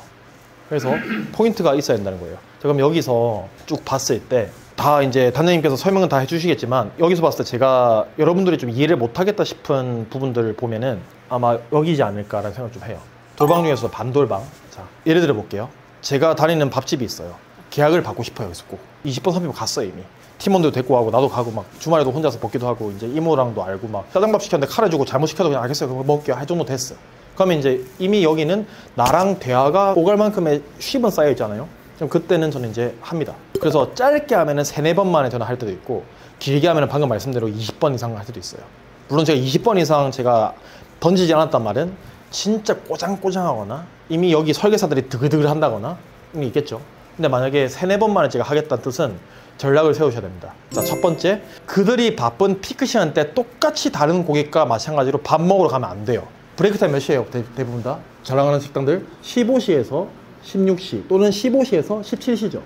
그래서 포인트가 있어야 된다는 거예요. 자, 그럼 여기서 쭉 봤을 때 다 이제 단장님께서 설명은 다 해주시겠지만, 여기서 봤을 때 제가 여러분들이 좀 이해를 못하겠다 싶은 부분들을 보면은 아마 여기지 않을까라는 생각 좀 해요. 돌방 중에서 반돌방. 자, 예를 들어 볼게요. 제가 다니는 밥집이 있어요. 계약을 받고 싶어요. 여기서 꼭 20번, 30번 갔어요. 이미 팀원도 데리고 가고 나도 가고, 막 주말에도 혼자서 먹기도 하고, 이제 이모랑도 알고, 막 짜장밥 시켰는데 칼을 주고 잘못 시켜도 그냥 알겠어요, 그럼 먹을게요 할 정도 됐어. 그러면 이제 이미 여기는 나랑 대화가 오갈 만큼의 쉼은 쌓여 있잖아요. 그럼 그때는 저는 이제 합니다. 그래서 짧게 하면은 3-4번 만에 전화 할 때도 있고, 길게 하면은 방금 말씀대로 20번 이상 할 때도 있어요. 물론 제가 20번 이상 제가 던지지 않았단 말은 진짜 꼬장꼬장하거나 이미 여기 설계사들이 드글드글 한다거나 이미 있겠죠. 근데 만약에 3-4번 만에 제가 하겠다는 뜻은 전략을 세우셔야 됩니다. 자, 첫 번째, 그들이 바쁜 피크 시간 때 똑같이 다른 고객과 마찬가지로 밥 먹으러 가면 안 돼요. 브레이크 타임 몇 시에요? 대부분 다? 잘 나가는 식당들 15시에서 16시 또는 15시에서 17시죠.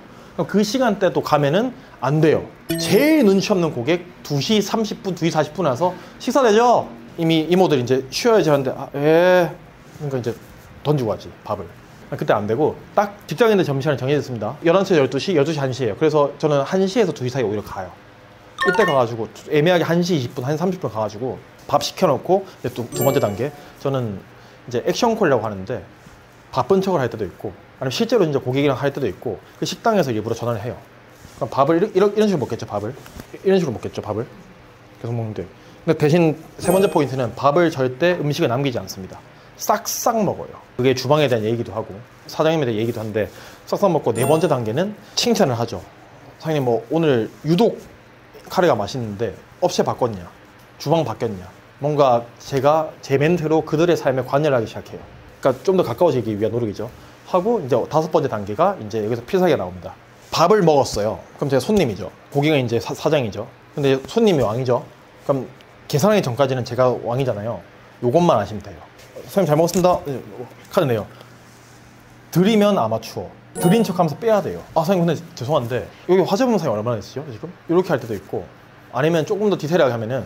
그 시간대도 가면은 안 돼요. 제일 눈치 없는 고객 2시 30분, 2시 40분 와서 식사 되죠? 이미 이모들이 이제 쉬어야지 하는데, 그러니까 이제 던지고 가지, 밥을. 그때 안 되고, 딱 직장인들 점심시간이 정해졌습니다. 11시, 12시, 12시, 1시예요. 그래서 저는 1시에서 2시 사이에 오히려 가요. 이때 가가지고 애매하게 1시 20분, 1시 30분 가가지고 밥 시켜놓고, 또 두 번째 단계, 저는 이제 액션콜이라고 하는데 바쁜 척을 할 때도 있고, 아니면 실제로 진짜 고객이랑 할 때도 있고, 그 식당에서 일부러 전화를 해요. 그럼 밥을 이런 식으로 먹겠죠, 밥을. 이런 식으로 먹겠죠, 밥을. 계속 먹는데. 근데 대신 세 번째 포인트는 밥을 절대 음식을 남기지 않습니다. 싹싹 먹어요. 그게 주방에 대한 얘기도 하고 사장님에 대한 얘기도 한데, 싹싹 먹고 네 번째 단계는 칭찬을 하죠. 사장님 뭐 오늘 유독 카레가 맛있는데 업체 바꿨냐, 주방 바뀌었냐, 뭔가 제가 제 멘트로 그들의 삶에 관여를 하기 시작해요. 그러니까 좀 더 가까워지기 위한 노력이죠. 하고 이제 5번째 단계가 이제 여기서 필살기가 나옵니다. 밥을 먹었어요. 그럼 제가 손님이죠. 고객은 이제 사장이죠. 근데 손님이 왕이죠. 그럼 계산하기 전까지는 제가 왕이잖아요. 요것만 아시면 돼요. 선생님 잘 먹었습니다. 카드 내요. 드리면 아마추어. 드린 척 하면서 빼야 돼요. 아 선생님 근데 죄송한데 여기 화재보험 사용 얼마나 됐어요 지금? 이렇게 할 때도 있고, 아니면 조금 더 디테일하게 하면은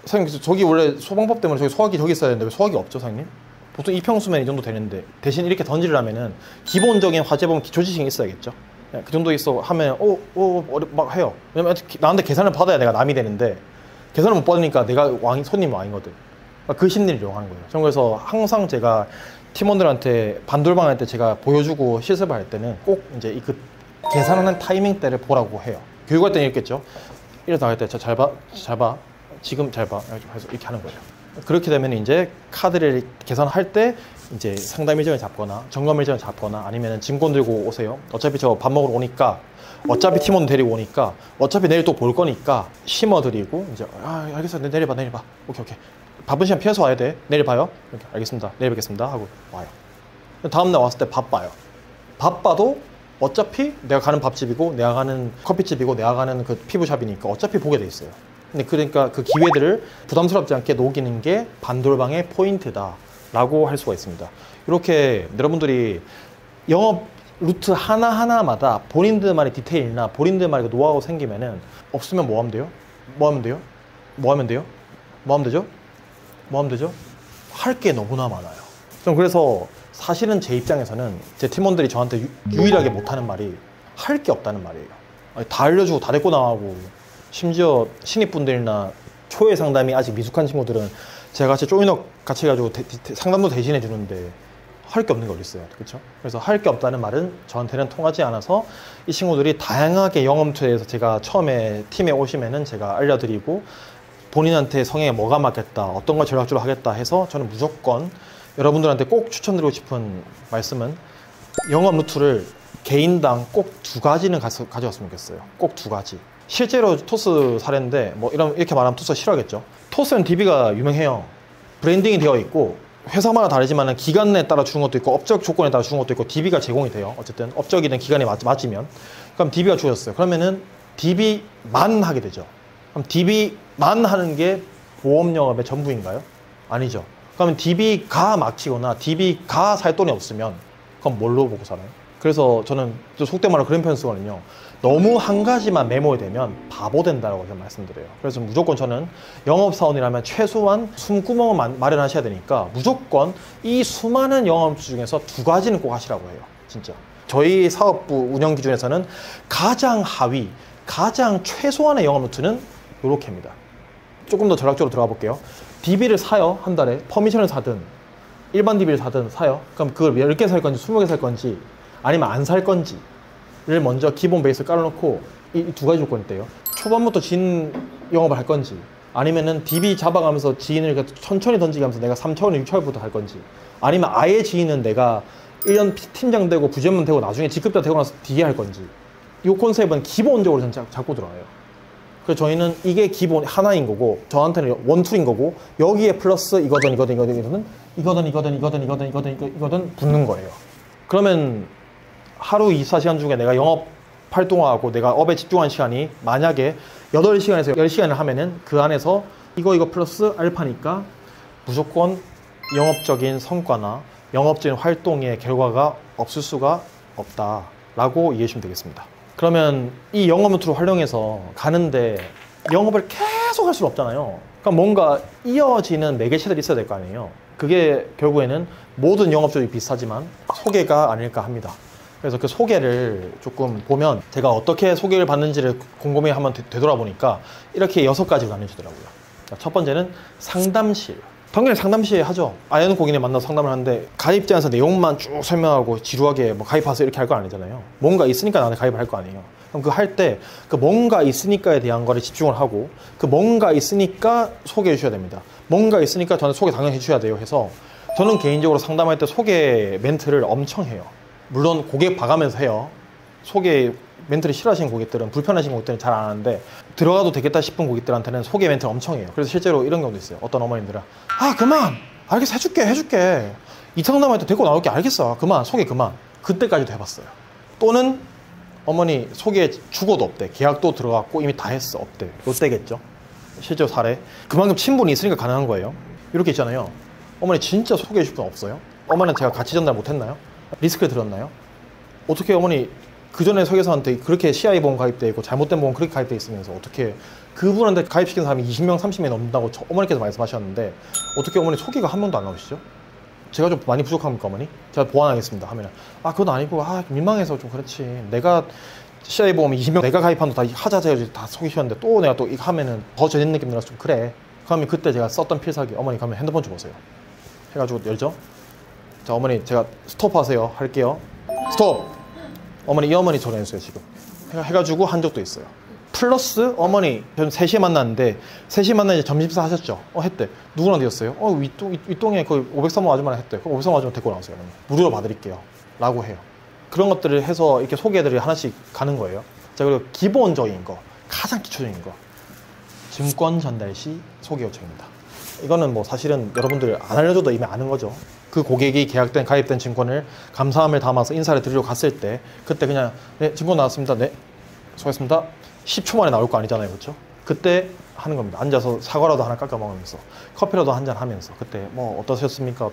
선생님 저기 원래 소방법 때문에 저기 소화기 저기 있어야 되는데 왜 소화기 없죠 선생님? 보통 이평수면 이 정도 되는데 대신 이렇게 던지려면은 기본적인 화재보험 기초 지식이 있어야겠죠. 그 정도 있어 하면 막 해요. 왜냐면 나한테 계산을 받아야 내가 남이 되는데 계산을 못 받으니까 내가 손님이 왕이거든. 그 심리를 이용하는 거예요. 저는 그래서 항상 제가 팀원들한테 반돌방 할 때 제가 보여주고 실습을 할 때는 꼭 이제 그 계산하는 타이밍 때를 보라고 해요. 교육할 때는 이랬겠죠. 이래서 나갈 때 잘 봐, 지금 잘 봐. 해서 이렇게 하는 거죠. 그렇게 되면 이제 카드를 계산할 때 이제 상담 일정을 잡거나 점검 일정을 잡거나 아니면 증권 들고 오세요. 어차피 저 밥 먹으러 오니까, 어차피 팀원 데리고 오니까, 어차피 내일 또 볼 거니까 심어드리고 이제 알겠어 내일 봐. 오케이. 바쁜 시간 피해서 와야 돼. 내일 봐요. 이렇게 알겠습니다. 내일 뵙겠습니다 하고 와요. 다음날 왔을 때 바빠요. 바빠도 어차피 내가 가는 밥집이고 내가 가는 커피집이고 내가 가는 그 피부샵이니까 어차피 보게 돼 있어요. 근데 그러니까 그 기회들을 부담스럽지 않게 녹이는 게 반돌방의 포인트다 라고 할 수가 있습니다. 이렇게 여러분들이 영업 루트 하나하나마다 본인들만의 디테일이나 본인들만의 노하우 생기면은 없으면 뭐 하면 돼요? 뭐 하면 되죠? 할 게 너무나 많아요. 전 그래서 사실은 제 입장에서는 제 팀원들이 저한테 유일하게 못하는 말이 할 게 없다는 말이에요. 다 알려주고 다 데리고 나가고, 심지어 신입분들이나 초회 상담이 아직 미숙한 친구들은 제가 같이 조인업 같이 해가지고 상담도 대신해 주는데 할 게 없는 게 어딨어요. 그렇죠? 그래서 할 게 없다는 말은 저한테는 통하지 않아서 이 친구들이 다양하게 영업투에 대해서 제가 처음에 팀에 오시면은 제가 알려드리고 본인한테 성향에 뭐가 맞겠다, 어떤 걸 전략적으로 하겠다 해서 저는 무조건 여러분들한테 꼭 추천드리고 싶은 말씀은 영업 루트를 개인당 꼭 2가지는 가져왔으면 좋겠어요. 꼭 2가지. 실제로 토스 사례인데 뭐 이렇게 말하면 토스가 싫어하겠죠. 토스는 DB가 유명해요. 브랜딩이 되어 있고 회사마다 다르지만 기간에 따라 주는 것도 있고 업적 조건에 따라 주는 것도 있고 DB가 제공이 돼요. 어쨌든 업적이든 기간에 맞으면 그럼 DB가 주어졌어요. 그러면은 DB만 하게 되죠. 그럼 DB만 하는 게 보험 영업의 전부인가요? 아니죠. 그러면 DB가 막히거나 DB가 살 돈이 없으면 그럼 뭘로 보고 살아요? 그래서 저는 속된 말로 그런 표현 쓰거든요. 너무 한 가지만 메모되면 바보 된다고 저는 말씀드려요. 그래서 무조건 저는 영업사원이라면 최소한 숨구멍을 마련하셔야 되니까 무조건 이 수많은 영업 중에서 2가지는 꼭 하시라고 해요. 진짜. 저희 사업부 운영 기준에서는 가장 하위, 가장 최소한의 영업 루트는 이렇게입니다. 조금 더 전략적으로 들어가 볼게요. DB를 사요. 한 달에. 퍼미션을 사든 일반 DB를 사든 사요. 그럼 그걸 10개 살 건지 20개 살 건지 아니면 안 살 건지를 먼저 기본 베이스 깔아놓고 이 2가지 조건이 있대요. 초반부터 지인 영업을 할 건지 아니면은 DB 잡아가면서 지인을 천천히 던지게 하면서 내가 3차원, 6차원부터 할 건지 아니면 아예 지인은 내가 1년 팀장 되고 부전문 되고 나중에 직급자 되고 나서 뒤에 할 건지 이 컨셉은 기본적으로 저는 잡고 들어가요. 그래서 저희는 이게 기본 하나인 거고 저한테는 원툴인 거고 여기에 플러스 이거든 붙는 거예요. 그러면 하루 24시간 중에 내가 영업 활동하고 내가 업에 집중한 시간이 만약에 8시간에서 10시간을 하면은 그 안에서 이거 플러스 알파니까 무조건 영업적인 성과나 영업적인 활동의 결과가 없을 수가 없다라고 이해해 주시면 되겠습니다. 그러면 이 영업 루트를 활용해서 가는데 영업을 계속 할 수는 없잖아요. 그러니까 뭔가 이어지는 매개체들이 있어야 될 거 아니에요. 그게 결국에는 모든 영업적이 비슷하지만 소개가 아닐까 합니다. 그래서 그 소개를 조금 보면 제가 어떻게 소개를 받는지를 곰곰이 한번 되돌아보니까 이렇게 6가지로 나뉘어지더라고요. 첫 번째는 상담실. 당연히 상담실 하죠. 아는 고객님 만나서 상담을 하는데 가입자에서 내용만 쭉 설명하고 지루하게 뭐 가입하세요 이렇게 할 건 아니잖아요. 뭔가 있으니까 나한테 가입을 할 거 아니에요. 그럼 그 할 때 그 뭔가 있으니까에 대한 거를 집중을 하고 그 뭔가 있으니까 소개해 주셔야 됩니다. 뭔가 있으니까 저는 소개 당연히 해주셔야 돼요 해서 저는 개인적으로 상담할 때 소개 멘트를 엄청 해요. 물론 고객 봐가면서 해요. 소개 멘트를 싫어하시는 고객들은 불편하신 고객들은 잘 안 하는데 들어가도 되겠다 싶은 고객들한테는 소개 멘트를 엄청 해요. 그래서 실제로 이런 경우도 있어요. 어떤 어머님들은 그만 알겠어 해줄게 이 상담할 때 데리고 나올게 알겠어 그만 소개 그만 그때까지도 해봤어요. 또는 어머니 소개 죽어도 없대. 계약도 들어갔고 이미 다 했어. 없대. 롯데겠죠. 실제로 사례. 그만큼 친분이 있으니까 가능한 거예요. 이렇게 있잖아요. 어머니 진짜 소개해 줄 분 없어요? 어머니는 제가 같이 전달 못했나요? 리스크를 들었나요? 어떻게 어머니 그 전에 설계사한테 그렇게 CI 보험 가입돼 있고 잘못된 보험 그렇게 가입돼 있으면서 어떻게 그분한테 가입시킨 사람이 20명 30명이 넘는다고 어머니께서 말씀하셨는데 어떻게 어머니 소개가 한 명도 안 나오시죠? 제가 좀 많이 부족합니까 어머니? 제가 보완하겠습니다 하면은 아 그건 아니고 아 민망해서 좀 그렇지 내가 CI 보험 20명 내가 가입한 거 다 하자 제가 다 소개시켰는데 또 내가 또 이거 하면은 더 전인 느낌 들어서 좀 그래. 그러면 그때 제가 썼던 필살기 어머니 가면 핸드폰 줘보세요 해가지고 열죠. 자 어머니 제가 스톱 하세요 할게요. 스톱. 어머니 이 어머니 전화해주세요 지금 해가지고 한 적도 있어요. 플러스 어머니 전 3시에 만났는데 3시에 만나 이제 점심사 하셨죠? 했대. 누구랑 되었어요? 윗동에 그 503호 아줌마랑 했대. 그럼 503호 아줌마 데리고 나오세요. 어머니. 무료로 봐드릴게요 라고 해요. 그런 것들을 해서 이렇게 소개들이 하나씩 가는 거예요. 자 그리고 기본적인 거 가장 기초적인 거 증권 전달 시 소개 요청입니다. 이거는 뭐 사실은 여러분들 안 알려줘도 이미 아는 거죠. 그 고객이 계약된 가입된 증권을 감사함을 담아서 인사를 드리러 갔을 때 그때 그냥 네 증권 나왔습니다. 네 수고했습니다. 10초 만에 나올 거 아니잖아요. 그렇죠? 그때 하는 겁니다. 앉아서 사과라도 하나 깎아 먹으면서 커피라도 한잔 하면서 그때 뭐 어떠셨습니까?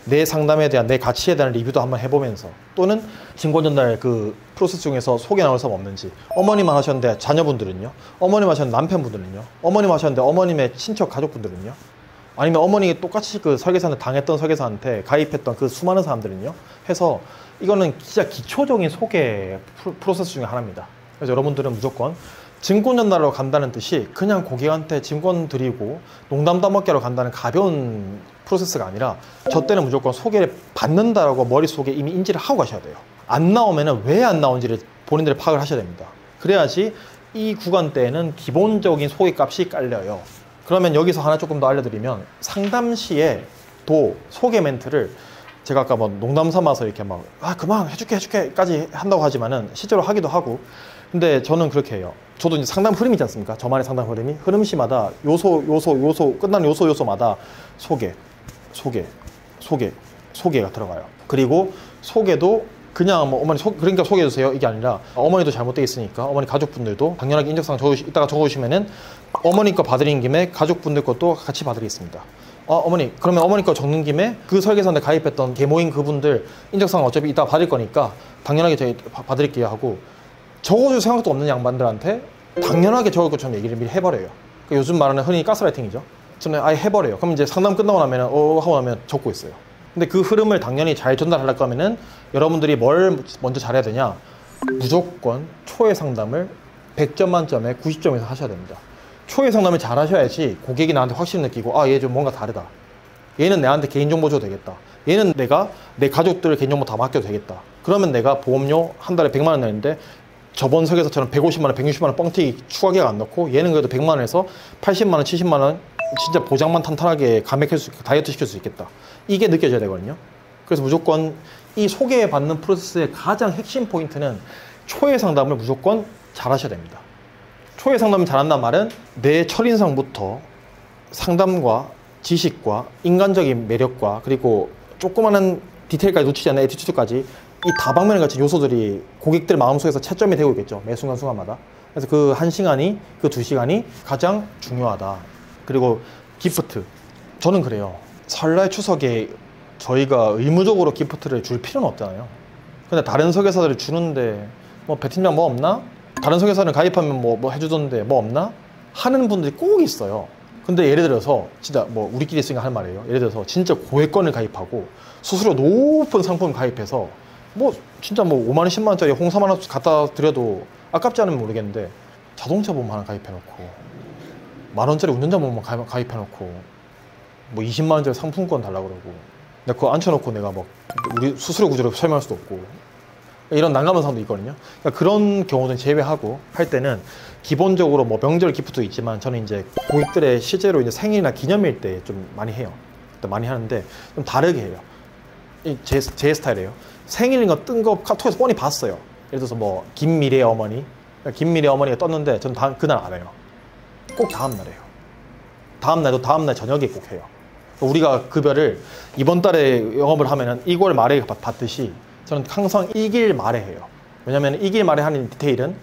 내 상담에 대한 내 가치에 대한 리뷰도 한번 해보면서 또는 증권 전달 그 프로세스 중에서 소개 나올 사람 없는지 어머님만 하셨는데 자녀분들은요? 어머님 하셨는데 남편분들은요? 어머님 하셨는데 어머님의 친척 가족분들은요? 아니면 어머니 똑같이 그 설계사한테 당했던 설계사한테 가입했던 그 수많은 사람들은요? 해서 이거는 진짜 기초적인 소개 프로세스 중에 하나입니다. 그래서 여러분들은 무조건 증권 전달하러 간다는 뜻이 그냥 고객한테 증권 드리고 농담 따먹기하러 간다는 가벼운 프로세스가 아니라 저 때는 무조건 소개를 받는다라고 머릿속에 이미 인지를 하고 가셔야 돼요. 안 나오면 왜 안 나온지를 본인들이 파악을 하셔야 됩니다. 그래야지 이 구간대에는 기본적인 소개 값이 깔려요. 그러면 여기서 하나 조금 더 알려드리면 상담 시에 도 소개 멘트를 제가 아까 뭐 농담 삼아서 이렇게 막 그만 해줄게 까지 한다고 하지만은 실제로 하기도 하고 근데 저는 그렇게 해요. 저도 이제 상담 흐름이 있지 않습니까? 저만의 상담 흐름시마다 요소 끝나는 요소마다 소개가 들어가요. 그리고 소개도 그냥 뭐 어머니 그러니까 소개해주세요 이게 아니라 어머니도 잘못되어 있으니까 어머니 가족분들도 당연하게 인적사항 이따가 적어주시면은 어머니 거 봐드린 김에 가족분들 것도 같이 봐드리겠습니다. 어머니 그러면 어머니 거 적는 김에 그 설계사한테 가입했던 계모인 그분들 인적사항 어차피 이따 받을 거니까 당연하게 저희 봐드릴게요 하고 적어줄 생각도 없는 양반들한테 당연하게 적을 것처럼 얘기를 미리 해버려요. 그러니까 요즘 말하는 흔히 가스라이팅이죠. 저는 아예 해버려요. 그럼 이제 상담 끝나고 나면 하고 나면 적고 있어요. 근데 그 흐름을 당연히 잘 전달하려고 하면은 여러분들이 뭘 먼저 잘해야 되냐? 무조건 초회 상담을 100점 만점에 90점에서 하셔야 됩니다. 초회 상담을 잘 하셔야지 고객이 나한테 확신을 느끼고 얘 좀 뭔가 다르다. 얘는 내한테 개인정보 줘도 되겠다. 얘는 내가 내 가족들 개인정보 다 맡겨도 되겠다. 그러면 내가 보험료 한 달에 100만 원 내는데 저번 설계사처럼 150만 원, 160만 원 뻥튀기 추가 계약 안 넣고 얘는 그래도 100만 원에서 80만 원, 70만 원 진짜 보장만 탄탄하게 감액할 수 있게 다이어트 시킬 수 있겠다. 이게 느껴져야 되거든요. 그래서 무조건 이 소개받는 프로세스의 가장 핵심 포인트는 초회 상담을 무조건 잘 하셔야 됩니다. 초회 상담을 잘한다는 말은 내 첫인상부터 상담과 지식과 인간적인 매력과 그리고 조그마한 디테일까지 놓치지 않는 애티튜드까지 이 다방면을 갖춘 요소들이 고객들 마음속에서 채점이 되고 있겠죠. 매 순간순간마다. 그래서 그 1시간이 그 2시간이 가장 중요하다. 그리고 기프트. 저는 그래요. 설날 추석에 저희가 의무적으로 기프트를 줄 필요는 없잖아요. 근데 다른 설계사들이 주는데 뭐 배팀장 뭐 없나? 다른 설계사는 가입하면 뭐 해주던데 뭐 없나? 하는 분들이 꼭 있어요. 근데 예를 들어서 진짜 뭐 우리끼리 있으니까 할 말이에요. 예를 들어서 진짜 고액권을 가입하고 수수료 높은 상품을 가입해서 뭐 진짜 뭐 5만 원, 10만 원짜리 홍 4만 원 갖다 드려도 아깝지 않으면 모르겠는데 자동차 보험 하나 가입해놓고 만 원짜리 운전자 보험 가입해놓고 뭐 20만 원짜리 상품권 달라고 그러고 근데 그거 앉혀놓고 내가 뭐 우리 수수료 구조를 설명할 수도 없고 이런 난감한 상황도 있거든요. 그러니까 그런 경우는 제외하고 할 때는 기본적으로 뭐 명절 기프트도 있지만 저는 이제 고객들의 실제로 이제 생일이나 기념일 때 좀 많이 해요. 많이 하는데 좀 다르게 해요. 제 스타일이에요. 생일인 거 뜬 거 카톡에서 뻔히 봤어요. 예를 들어서 뭐 김미래 어머니, 김미래 어머니가 떴는데 저는 그날 안 해요. 꼭 다음 날 해요. 다음 날 저녁에 꼭 해요. 우리가 급여를 이번 달에 영업을 하면은 2월 말에 받듯이 저는 항상 1일 말에 해요. 왜냐면 이 길 말에 하는 디테일은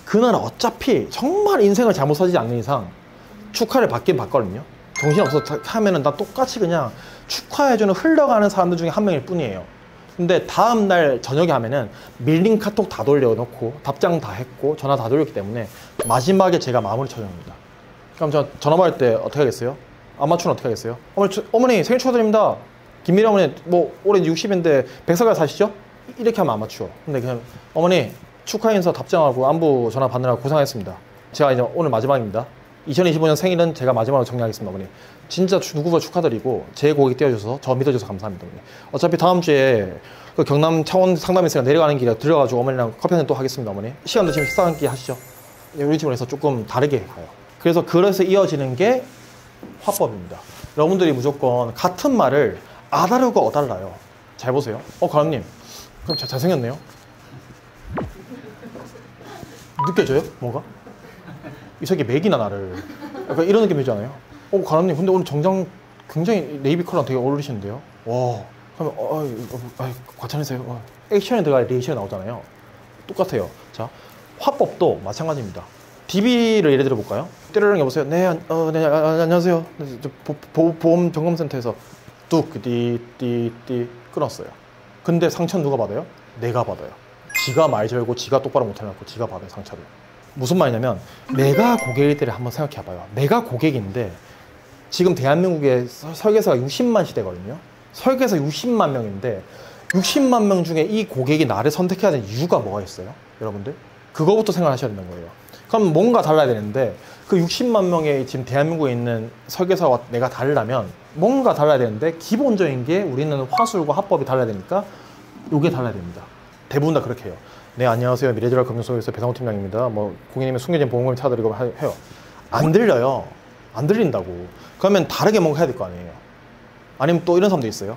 그는 어차피 정말 인생을 잘못 살지 않는 이상 축하를 받긴 받거든요. 정신없어 하면은 나 똑같이 그냥 축하해주는 흘러가는 사람들 중에 한 명일 뿐이에요. 근데 다음날 저녁에 하면은 밀린 카톡 다 돌려놓고 답장 다 했고 전화 다 돌렸기 때문에 마지막에 제가 마무리 처정입니다. 그럼 저 전화 받을 때 어떻게 하겠어요? 아마추어는 어떻게 하겠어요? 어머니 생일 축하드립니다. 김미리 어머니 뭐 올해 60인데 100살 사시죠? 이렇게 하면 아마추어. 근데 그냥 어머니 축하 인사 답장하고 안부 전화 받느라 고생하셨습니다. 제가 이제 오늘 마지막입니다. 2025년 생일은 제가 마지막으로 정리하겠습니다. 어머니 진짜 누구보다 축하드리고 제 고객 띄워줘서 저 믿어줘서 감사합니다. 어머니. 어차피 다음 주에 그 경남 창원 상담에서 내려가는 길에 들어가지고 어머니랑 커피 한잔 또 하겠습니다. 어머니 시간도 지금 식사 한 끼 하시죠. 우리 집으로 해서 조금 다르게 가요. 그래서 이어지는 게 화법입니다. 여러분들이 무조건 같은 말을 아다르고 어달라요. 잘 보세요. 가람님 그럼 잘생겼네요. 느껴져요? 뭐가? 이 새끼 맥이나 나를 약간 이런 느낌이잖아요. 가람님 근데 오늘 정장 굉장히 네이비 컬러랑 되게 어울리시는데요. 와 그러면 과찬이세요. 액션에 들어갈 리액션이 나오잖아요. 똑같아요. 자 화법도 마찬가지입니다. DB를 예를 들어 볼까요? 띠르릉 여보세요. 네, 안녕하세요. 보험 점검센터에서 띠 끊었어요. 근데 상처는 누가 받아요? 내가 받아요. 지가 말 절고 지가 똑바로 못 해놓고 지가 받아요 상처를. 무슨 말이냐면 내가 고객일 때를 한번 생각해 봐요. 내가 고객인데 지금 대한민국에 설계사가 60만 시대거든요. 설계사 60만 명인데 60만 명 중에 이 고객이 나를 선택해야 되는 이유가 뭐가 있어요? 여러분들? 그거부터 생각하셔야 되는 거예요. 그럼 뭔가 달라야 되는데 그 60만 명의 지금 대한민국에 있는 설계사와 내가 다르려면 뭔가 달라야 되는데 기본적인 게 우리는 화술과 합법이 달라야 되니까 이게 달라야 됩니다. 대부분 다 그렇게 해요. 네 안녕하세요 미래지랄 금융소에서 배상호 팀장입니다. 뭐 고객님의 숨겨진 보험금을 찾아드리고 해요. 안 들려요. 안 들린다고. 그러면 다르게 뭔가 해야 될 거 아니에요. 아니면 또 이런 사람도 있어요.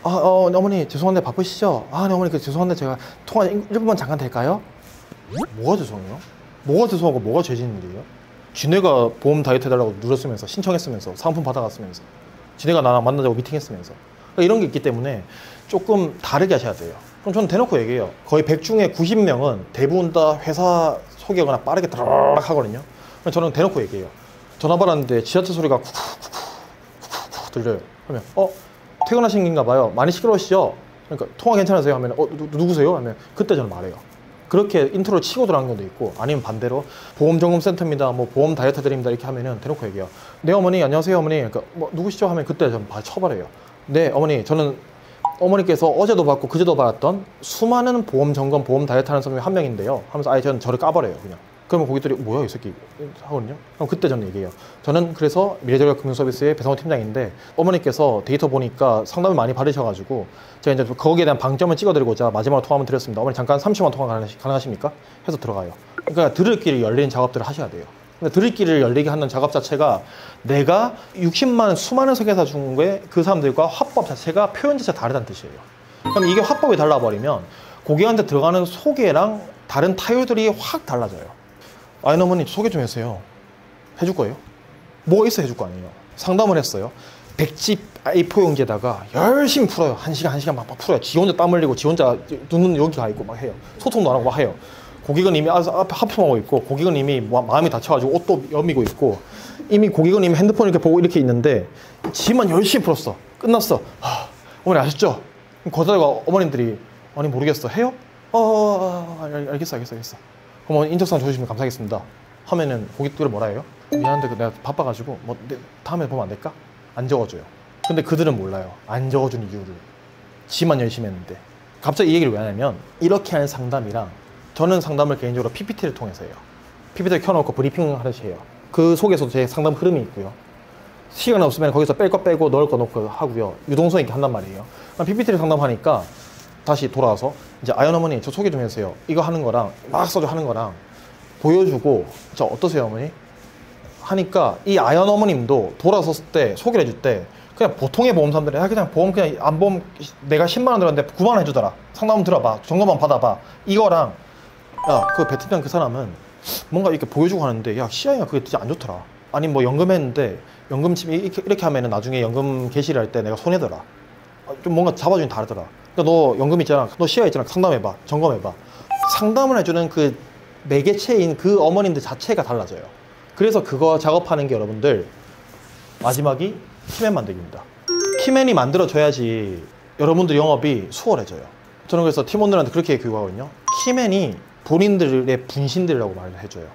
어머니 죄송한데 바쁘시죠? 네 어머니 죄송한데 제가 통화 1분만 잠깐 될까요? 뭐가 죄송해요? 뭐가 죄송하고 뭐가 죄진 일이에요? 지네가 보험 다이어트 해달라고 누렸으면서 신청했으면서 상품 받아갔으면서 지네가 나랑 만나자고 미팅했으면서 그러니까 이런 게 있기 때문에 조금 다르게 하셔야 돼요. 그럼 저는 대놓고 얘기해요. 거의 100 중에 90명은 대부분 다 회사 소개하거나 빠르게 드르륵 하거든요. 저는 대놓고 얘기해요. 전화 받았는데 지하철 소리가 쿡쿡쿡쿡 들려요. 그러면 퇴근하신 긴가 봐요. 많이 시끄러우시죠? 그러니까 통화 괜찮으세요? 하면 누구세요? 하면 그때 저는 말해요. 그렇게 인트로를 치고 들어가는 경우도 있고 아니면 반대로 보험점검센터입니다. 뭐 보험 다이어트 드립니다. 이렇게 하면은 대놓고 얘기해요. 네 어머니 안녕하세요 어머니. 그러니까 뭐 누구시죠? 하면 그때 저는 바로 쳐버려요. 네 어머니 저는 어머니께서 어제도 받고 그제도 받았던 수많은 보험 점검 보험 다이어트 하는 사람이 한 명인데요 하면서 아예 저는 저를 까버려요 그냥. 그러면 고객들이 뭐야 이 새끼 하거든요. 그럼 그때 저는 얘기해요. 저는 그래서 미래전략 금융서비스의 배상호 팀장인데 어머니께서 데이터 보니까 상담을 많이 받으셔가지고 제가 이제 거기에 대한 방점을 찍어드리고자 마지막으로 통화 한번 드렸습니다. 어머니 잠깐 30분 통화 가능하십니까? 해서 들어가요. 그러니까 들을 길이 열리는 작업들을 하셔야 돼요. 근데 들을 길을 열리게 하는 작업 자체가 내가 60만 수많은 설계사 중에 그 사람들과 화법 자체가 표현 자체가 다르다는 뜻이에요. 그럼 이게 화법이 달라버리면 고객한테 들어가는 소개랑 다른 타율들이 확 달라져요. 어머니 소개 좀 해주세요. 해줄 거예요? 뭐가 있어 해줄 거 아니에요. 상담을 했어요. 100집 A4 용지에다가 열심히 풀어요. 1시간 막 풀어요. 지 혼자 땀 흘리고 지 혼자 눈은 여기 가 있고 막 해요. 소통도 안 하고 막 해요. 고객은 이미 앞에 하품하고 있고 고객은 이미 마음이 다쳐가지고 옷도 여미고 있고 이미 고객은 이미 핸드폰 이렇게 보고 이렇게 있는데 지만 열심히 풀었어. 끝났어. 어머니 아셨죠? 거기다가 어머님들이 아니 모르겠어. 해요? 알겠어. 그럼 인적사항 주시면 감사하겠습니다. 하면은 고객들은 뭐라 해요? 미안한데 내가 바빠가지고 뭐 다음에 보면 안 될까? 안 적어줘요. 근데 그들은 몰라요. 안 적어준 이유를. 지만 열심히 했는데. 갑자기 이 얘기를 왜 하냐면 이렇게 하는 상담이랑 저는 상담을 개인적으로 PPT를 통해서 해요. PPT를 켜놓고 브리핑 하듯이 해요. 그 속에서도 제 상담 흐름이 있고요. 시간 없으면 거기서 뺄 거 빼고 넣을 거 넣고 하고요. 유동성 있게 한단 말이에요. PPT를 상담하니까 다시 돌아와서 이제 어머니 저 소개 좀 해주세요. 이거 하는 거랑 막 써줘 하는 거랑 보여주고 저 어떠세요 어머니? 하니까 이 어머님도 돌아섰을 때 소개를 해줄 때 그냥 보통의 보험사람들이 그냥 보험 그냥 안 보험 내가 10만 원 들었는데 9만 원 해주더라. 상담 들어봐. 점검만 받아봐. 이거랑 그 베트남 그 사람은 뭔가 이렇게 보여주고 하는데 CI가 그게 진짜 안 좋더라. 아니 뭐 연금했는데 연금침 이렇게 하면은 나중에 연금 개시를 할 때 내가 손해더라. 좀 뭔가 잡아주긴 다르더라. 그러니까 너 연금 있잖아. 너 CI 있잖아. 상담해봐. 점검해봐. 상담을 해주는 그 매개체인 그 어머님들 자체가 달라져요. 그래서 그거 작업하는 게 여러분들 마지막이 키맨 만들기입니다. 키맨이 만들어져야지 여러분들 영업이 수월해져요. 저는 그래서 팀원들한테 그렇게 교육하거든요. 키맨이 본인들의 분신들이라고 말을 해줘요.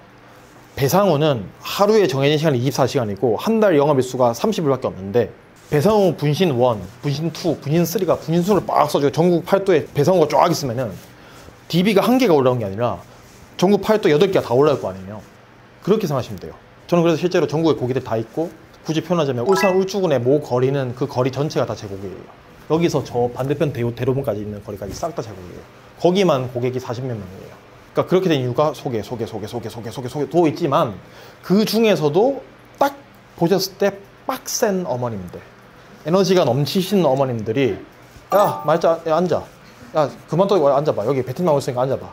배상우는 하루에 정해진 시간이 24시간이고 한 달 영업일수가 30일밖에 없는데 배상우 분신 1, 분신 2, 분신 3가 분신술을 빡 써주고 전국 8도에 배상우가 쫙 있으면은 DB가 1개가 올라온 게 아니라 전국 8도 8개가 다 올라올 거 아니에요. 그렇게 생각하시면 돼요. 저는 그래서 실제로 전국에 고기들 다 있고 굳이 표현하자면 울산 울주군의 모 거리는 그 거리 전체가 다 제 고객이에요. 여기서 저 반대편 대로변까지 있는 거리까지 싹 다 제 고객이에요. 거기만 고객이 40몇 명이에요. 그러니까 그렇게 된 이유가 소개도 있지만 그 중에서도 딱 보셨을 때 빡센 어머님들, 에너지가 넘치시는 어머님들이 야 말자, 야 앉아, 야 그만 또 앉아봐, 여기 배틀만 올 있으니까 앉아봐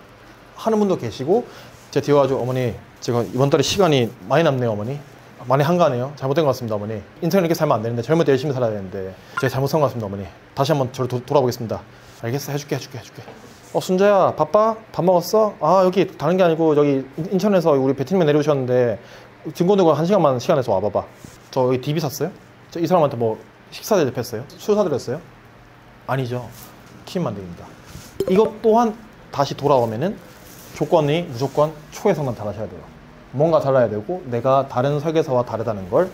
하는 분도 계시고, 제 뒤에 와가지고 어머니 제가 이번 달에 시간이 많이 남네요 어머니, 많이 한가하네요, 잘못된 것 같습니다 어머니, 인생을 이렇게 살면 안 되는데 젊을 때 열심히 살아야 되는데 제가 잘못한 것 같습니다 어머니, 다시 한번 저를 돌아보겠습니다. 알겠어, 해줄게. 순자야 바빠? 밥 먹었어? 아 여기 다른 게 아니고 여기 인천에서 우리 배틀맨 내려오셨는데 증권 들고 1시간만 시간 내서 와봐봐. 저 여기 DB 샀어요? 저 이 사람한테 뭐 식사 대접했어요? 술 사드렸어요? 아니죠. 킴 만들기입니다. 이것 또한 다시 돌아오면은 조건이 무조건 초회 상담 잘 하셔야 돼요. 뭔가 달라야 되고 내가 다른 설계사와 다르다는 걸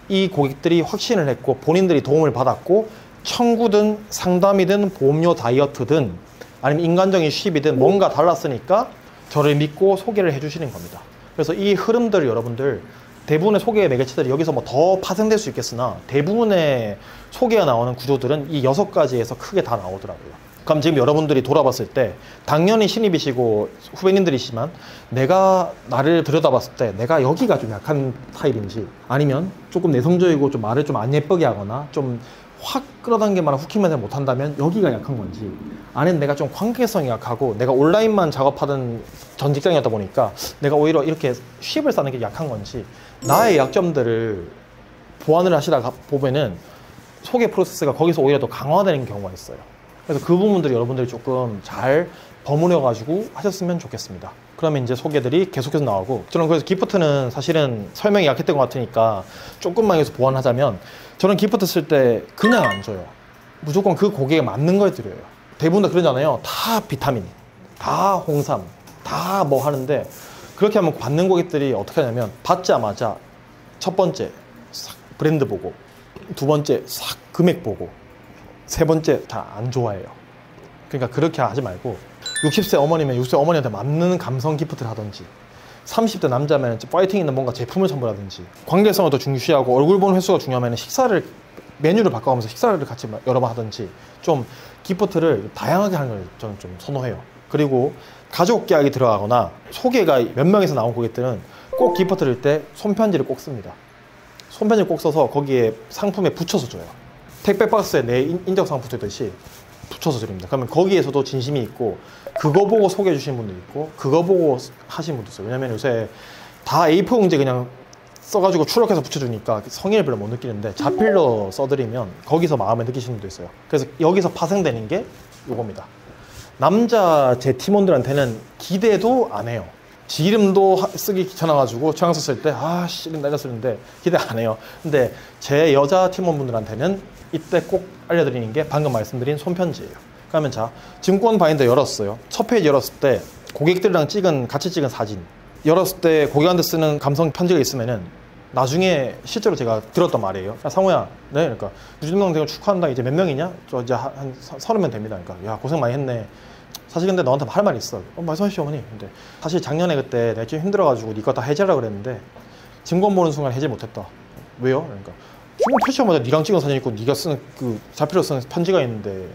이 고객들이 확신을 했고 본인들이 도움을 받았고 청구든 상담이든 보험료 다이어트든 아니면 인간적인 수입이든 뭔가 달랐으니까 저를 믿고 소개를 해주시는 겁니다. 그래서 이 흐름들을 여러분들 대부분의 소개 매개체들이 여기서 뭐 더 파생될 수 있겠으나 대부분의 소개가 나오는 구조들은 이 6가지에서 크게 다 나오더라고요. 그럼 지금 여러분들이 돌아봤을 때 당연히 신입이시고 후배님들이시지만 내가 나를 들여다봤을 때 내가 여기가 좀 약한 타입인지 아니면 조금 내성적이고 좀 말을 좀 안 예쁘게 하거나 좀 확 끌어당기거나 후킹만 잘 못한다면 여기가 약한 건지, 아니면 내가 좀 관계성이 약하고 내가 온라인만 작업하던 전 직장이었다 보니까 내가 오히려 이렇게 수입을 쌓는 게 약한 건지, 나의 약점들을 보완을 하시다가 보면은 소개 프로세스가 거기서 오히려 더 강화되는 경우가 있어요. 그래서 그 부분들이 여러분들이 조금 잘 버무려 가지고 하셨으면 좋겠습니다. 그러면 이제 소개들이 계속해서 나오고, 저는 그래서 기프트는 사실은 설명이 약했던 것 같으니까 조금만 여기서 보완하자면, 저는 기프트 쓸 때 그냥 안 줘요. 무조건 그 고객에 맞는 걸 드려요. 대부분 다 그러잖아요. 다 비타민, 다 홍삼, 다 뭐 하는데, 그렇게 하면 받는 고객들이 어떻게 하냐면 받자마자 첫 번째 싹 브랜드 보고, 두 번째 싹 금액 보고, 세 번째 잘 안 좋아해요. 그러니까 그렇게 하지 말고 60세 어머니면 60세 어머니한테 맞는 감성 기프트를 하든지, 30대 남자면 파이팅 있는 뭔가 제품을 선물하든지, 관계성을 더 중시하고 얼굴 보는 횟수가 중요하면 식사를 메뉴를 바꿔가면서 식사를 같이 여러 번 하든지, 좀 기프트를 다양하게 하는 걸 저는 좀 선호해요. 그리고 가족 계약이 들어가거나 소개가 몇 명에서 나온 고객들은 꼭 기프트를 때 손편지를 꼭 씁니다. 손편지를 꼭 써서 거기에 상품에 붙여서 줘요. 택배 박스에 내 인적사항 붙여듯이 붙여서 드립니다. 그러면 거기에서도 진심이 있고, 그거 보고 소개해 주시는 분도 있고 그거 보고 하시는 분도 있어요. 왜냐면 요새 다 A4 용지 그냥 써가지고 추락해서 붙여주니까 성의를 별로 못 느끼는데, 자필로 써드리면 거기서 마음에 느끼시는 분도 있어요. 그래서 여기서 파생되는 게 요겁니다. 남자 제 팀원들한테는 기대도 안 해요. 지 이름도 쓰기 귀찮아가지고 청약서 쓸 때 아씨 날려 쓰는데 기대 안 해요. 근데 제 여자 팀원분들한테는 이때 꼭 알려드리는 게 방금 말씀드린 손편지예요. 그러면 자, 증권 바인더 열었어요. 첫 페이지 열었을 때 고객들이랑 같이 찍은 사진, 열었을 때 고객한테 쓰는 감성 편지가 있으면은 나중에 실제로 제가 들었단 말이에요. 야, 상호야, 네, 그러니까 유진동 대표 축하한다. 이제 몇 명이냐? 저 이제 한 30명 됩니다. 그러니까 야, 고생 많이 했네. 사실 근데 너한테 할 말 있어. 말씀하시오 어머니. 근데 사실 작년에 그때 내가 좀 힘들어가지고 니가 다 해제하라 그랬는데 증권 보는 순간 해제 못했다. 왜요? 그러니까 증권 표시하마자 니랑 찍은 사진 있고 니가 쓰는 그 자필로 쓰는 편지가 있는데,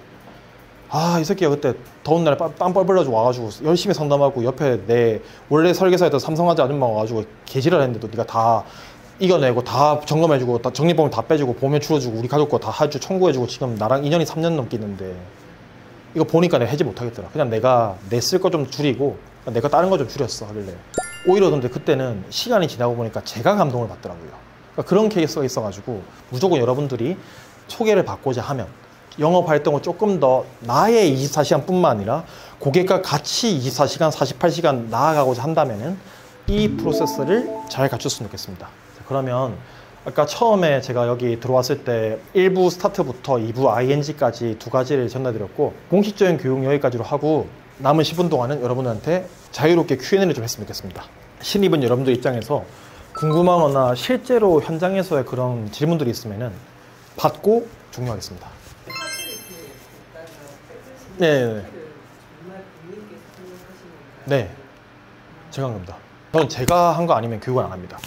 아, 이 새끼가 그때 더운 날에 땀 뻘뻘 나지고 와가지고 열심히 상담하고 옆에 내 원래 설계사였던 삼성화재 아줌마가 와가지고 개지랄 했는데도 니가 다 이겨내고 다 점검해주고 다 적립보험 다 빼주고 보험료 줄여주고 우리 가족 거 다 할줄 청구해주고 지금 나랑 인연이 3년 넘게 있는데 이거 보니까 내가 해지 못하겠더라. 그냥 내가 내 쓸 거 좀 줄이고 내가 다른 거 좀 줄였어 하길래, 오히려 근데 그때는 시간이 지나고 보니까 제가 감동을 받더라고요. 그러니까 그런 케이스가 있어가지고 무조건 여러분들이 소개를 받고자 하면 영업 활동을 조금 더 나의 24시간 뿐만 아니라 고객과 같이 24시간, 48시간 나아가고자 한다면은 이 프로세스를 잘 갖췄으면 좋겠습니다. 그러면 아까 처음에 제가 여기 들어왔을 때 1부 스타트부터 2부 ING까지 두 가지를 전달드렸고, 공식적인 교육 여기까지로 하고 남은 10분 동안은 여러분들한테 자유롭게 Q&A를 좀 했으면 좋겠습니다. 신입은 여러분들 입장에서 궁금한 거나 실제로 현장에서의 그런 질문들이 있으면은 받고 종료하겠습니다. 네. 네. 제가 한 겁니다. 저는 제가 한 거 아니면 교육은 안 합니다.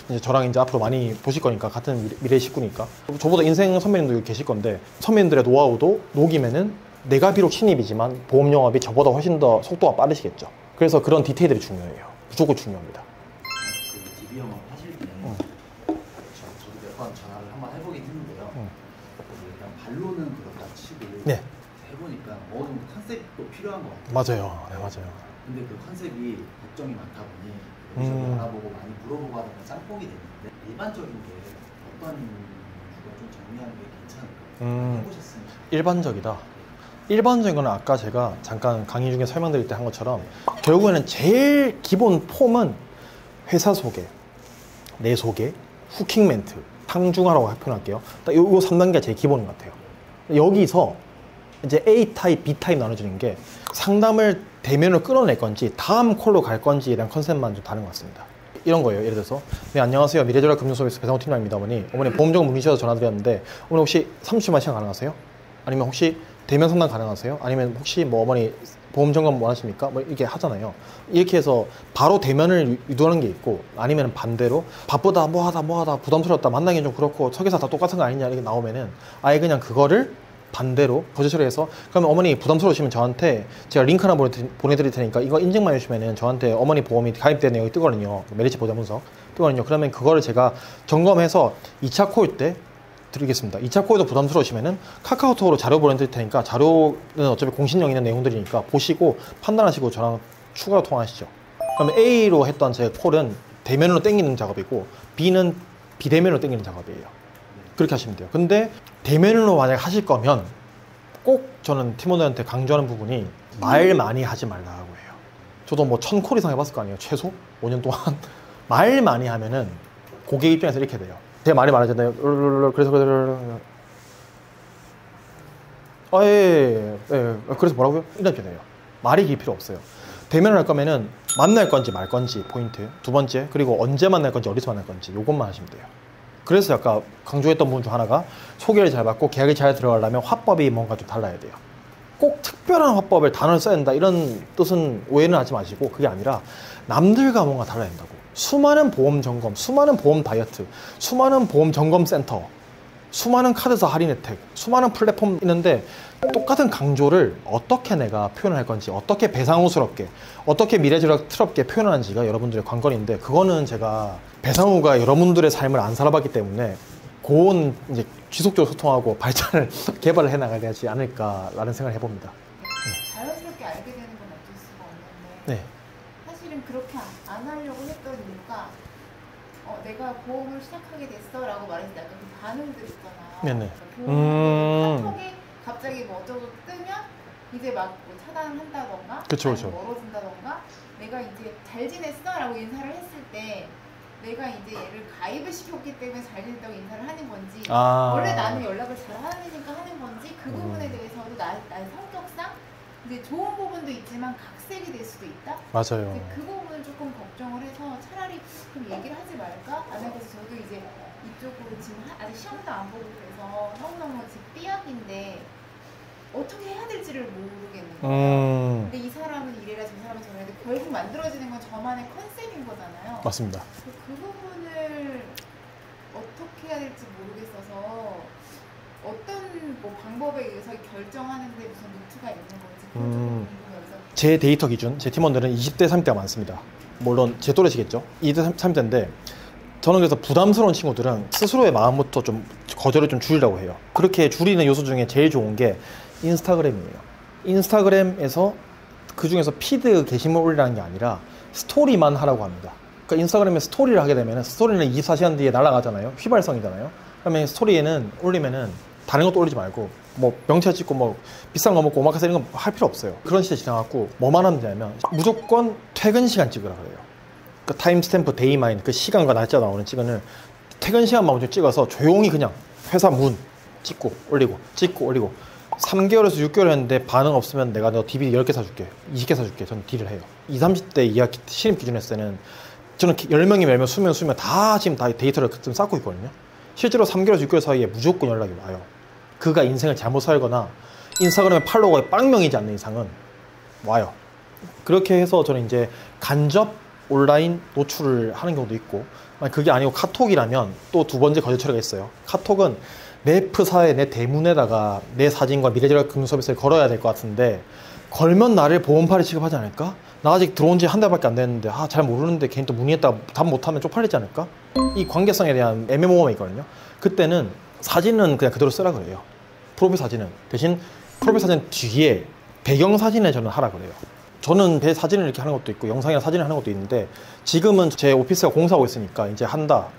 이제 저랑 이제 앞으로 많이 보실 거니까, 같은 미래 식구니까. 저보다 인생 선배님도 계실 건데, 선배님들의 노하우도 녹이면은 내가 비록 신입이지만 보험 영업이 저보다 훨씬 더 속도가 빠르시겠죠. 그래서 그런 디테일들이 중요해요. 무조건 중요합니다. 그 DB 영업 하실 때 저도 몇 번 전화를 한번 해보긴 했는데요. 일단 반론은 그렇다 치고 네. 해보니까 어느 정도 컨셉도 필요한 것 같아요. 맞아요. 네, 맞아요. 근데 그 컨셉이 걱정이 많다 보니 여기저기 알아보고 많이 물어보고 하다가 짬뽕이 됐는데, 일반적인 게 어떤 주가 좀 정리하는 게 괜찮을까요? 해보셨습니까? 일반적이다. 일반적인 거는 아까 제가 잠깐 강의 중에 설명드릴 때 한 것처럼 결국에는 제일 기본 폼은 회사 소개, 내 소개, 후킹 멘트, 상중하라고 표현할게요. 딱 요 3단계가 제일 기본인 것 같아요. 여기서 이제 A 타입, B 타입 나눠주는 게 상담을 대면으로 끌어낼 건지 다음 콜로 갈 건지에 대한 컨셉만 좀 다른 것 같습니다. 이런 거예요. 예를 들어서, 네, 안녕하세요. 미래전략 금융서비스 배상호 팀장입니다. 어머니 보험정보 문의셔서 전화드렸는데 오늘 혹시 30분만 시간 가능하세요? 아니면 혹시 대면 상담 가능하세요? 아니면 혹시 뭐 어머니 보험 점검 원하십니까? 뭐 이렇게 하잖아요. 이렇게 해서 바로 대면을 유도하는 게 있고, 아니면 반대로 바쁘다, 뭐하다, 부담스럽다, 만나기는 좀 그렇고 설계사 다 똑같은 거 아니냐 이렇게 나오면은 아예 그냥 그거를 반대로 거절 처리해서, 그러면 어머니 부담스러우시면 저한테 제가 링크 하나 보내드릴 테니까 이거 인증만 해주시면은 저한테 어머니 보험이 가입된 내용이 뜨거든요. 메리츠 보장 분석 뜨거든요. 그러면 그거를 제가 점검해서 2차 코일 때 드리겠습니다. 2차 코에도 부담스러우시면은 카카오톡으로 자료 보내드릴 테니까, 자료는 어차피 공신력 있는 내용들이니까 보시고 판단하시고 저랑 추가로 통화하시죠. 그러면 A로 했던 제 콜은 대면으로 땡기는 작업이고, B는 비대면으로 땡기는 작업이에요. 그렇게 하시면 돼요. 근데 대면으로 만약 하실 거면 꼭 저는 팀원들한테 강조하는 부분이 말 많이 하지 말라고 해요. 저도 뭐 1000콜 이상 해봤을 거 아니에요. 최소 5년 동안. 말 많이 하면은 고객 입장에서 이렇게 돼요. 제가 말이 많아졌나요? 그래서 그래서 뭐라고요? 이렇게 돼요. 말이 길 필요 없어요. 대면을 할 거면은 만날 건지 말 건지 포인트 두 번째, 그리고 언제 만날 건지 어디서 만날 건지 요것만 하시면 돼요. 그래서 아까 강조했던 부분 중 하나가 소개를 잘 받고 계약이 잘 들어가려면 화법이 뭔가 좀 달라야 돼요. 꼭 특별한 화법을 단어를 써야 된다 이런 뜻은 오해는 하지 마시고, 그게 아니라 남들과 뭔가 달라야 된다고. 수많은 보험 점검, 수많은 보험 다이어트, 수많은 보험 점검 센터, 수많은 카드사 할인 혜택, 수많은 플랫폼 있는데 똑같은 강조를 어떻게 내가 표현을 할 건지, 어떻게 배상우스럽게, 어떻게 미래전략스럽게 표현하는지가 여러분들의 관건인데, 그거는 제가 배상우가 여러분들의 삶을 안 살아봤기 때문에 고온 이제 지속적으로 소통하고 발전을 개발을 해나가야 되지 않을까라는 생각을 해봅니다. 자연스럽게 알게 되는 건 어쩔 수가 없는데, 네. 사실은 그렇게 안 하려고 했던 이유가 내가 보험을 시작하게 됐어 라고 말했을 때 약간 그 반응들 있잖아요. 네네. 그러니까 카톡에 갑자기 뭐 어쩌고 뜨면 이제 막 뭐 차단한다던가, 그쵸. 멀어진다던가, 내가 이제 잘 지냈어 라고 인사를 했을 때 내가 이제 얘를 가입을 시켰기 때문에 잘 지냈다고 인사를 하는 건지, 원래 나는 연락을 잘 하니까 하는 건지, 그 부분에 대해서도 나의 성격상 이제 좋은 부분도 있지만 각색이 될 수도 있다. 맞아요. 그 부분을 조금 걱정을 해서 차라리 좀 얘기를 하지 말까? 안 해서 저도 이제 이쪽으로 지금 아직 시험도 안 보고 그래서 너무너무 지금 삐약인데 어떻게 해야 될지를 모르겠는 거예요. 근데 이 사람은 이래라 저 사람은 저래라, 결국 만들어지는 건 저만의 컨셉인 거잖아요. 맞습니다. 그 부분을 어떻게 해야 될지 모르겠어서 어떤 뭐 방법에 의해서 결정하는데 무슨 루트가 있는 건지 그런 좀 궁금해서. 제 데이터 기준, 제 팀원들은 20대, 30대가 많습니다. 물론 제 또래시겠죠. 20대, 30대인데 저는 그래서 부담스러운 친구들은 스스로의 마음부터 좀 거절을 좀 줄이라고 해요. 그렇게 줄이는 요소 중에 제일 좋은 게 인스타그램이에요. 인스타그램에서 그 중에서 피드 게시물 올리라는 게 아니라 스토리만 하라고 합니다. 그러니까 인스타그램에 스토리를 하게 되면 스토리는 24시간 뒤에 날아가잖아요. 휘발성이잖아요. 그러면 스토리에는 올리면은 다른 것도 올리지 말고 뭐 명찰 찍고 뭐 비싼 거 먹고 오마카세 이런 거 할 필요 없어요. 그런 시대 지나갔고 뭐만 하면 되냐면 무조건 퇴근 시간 찍으라 그래요. 그 타임스탬프 데이마인 그 시간과 날짜 나오는 시간을 퇴근 시간만 먼저 찍어서 조용히 그냥 회사 문 찍고 올리고 찍고 올리고 3개월에서 6개월 했는데 반응 없으면 내가 너 DVD 10개 사줄게 20개 사줄게 저는 딜을 해요. 20, 30대 이하 신입 기준 했을 때는 저는 10명이 10명 수면 다 지금 다 데이터를 좀 쌓고 있거든요. 실제로 3개월에서 6개월 사이에 무조건 연락이 와요. 그가 인생을 잘못 살거나 인스타그램에 팔로워가 빵명이지 않는 이상은 와요. 그렇게 해서 저는 이제 간접 온라인 노출을 하는 경우도 있고, 그게 아니고 카톡이라면 또 두 번째 거절 처리가 있어요. 카톡은 내 프사에 내 대문에다가 내 사진과 미래지락 금융 서비스를 걸어야 될 것 같은데 걸면 나를 보험팔이 취급하지 않을까? 나 아직 들어온 지 한 달밖에 안 됐는데 잘 모르는데 괜히 또 문의했다가 답 못하면 쪽팔리지 않을까? 이 관계성에 대한 애매모호함이 있거든요. 그때는 사진은 그냥 그대로 쓰라 그래요. 프로필 사진은. 대신 프로필 사진 뒤에 배경 사진을 저는 하라 그래요. 저는 배 사진을 이렇게 하는 것도 있고 영상이나 사진을 하는 것도 있는데 지금은 제 오피스가 공사하고 있으니까 이제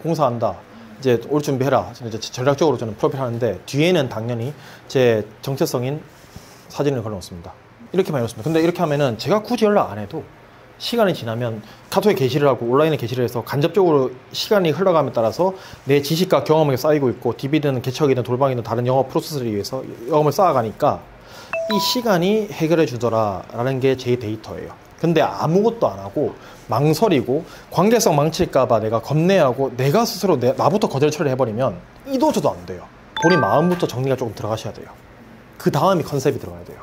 공사한다. 이제 올 준비해라. 이제 전략적으로 저는 프로필 하는데 뒤에는 당연히 제 정체성인 사진을 걸어놓습니다. 이렇게만 해놓습니다. 근데 이렇게 하면은 제가 굳이 연락 안 해도 시간이 지나면 카톡에 게시를 하고 온라인에 게시를 해서 간접적으로 시간이 흘러감에 따라서 내 지식과 경험이 쌓이고 있고 DB든 개척이든 돌방이든 다른 영업 프로세스를 위해서 영업을 쌓아가니까 이 시간이 해결해 주더라라는 게 제 데이터예요. 근데 아무것도 안 하고 망설이고 관계성 망칠까봐 내가 겁내하고 내가 스스로 나부터 거절 처리를 해버리면 이도저도 안 돼요. 본인 마음부터 정리가 조금 들어가셔야 돼요. 그 다음이 컨셉이 들어가야 돼요.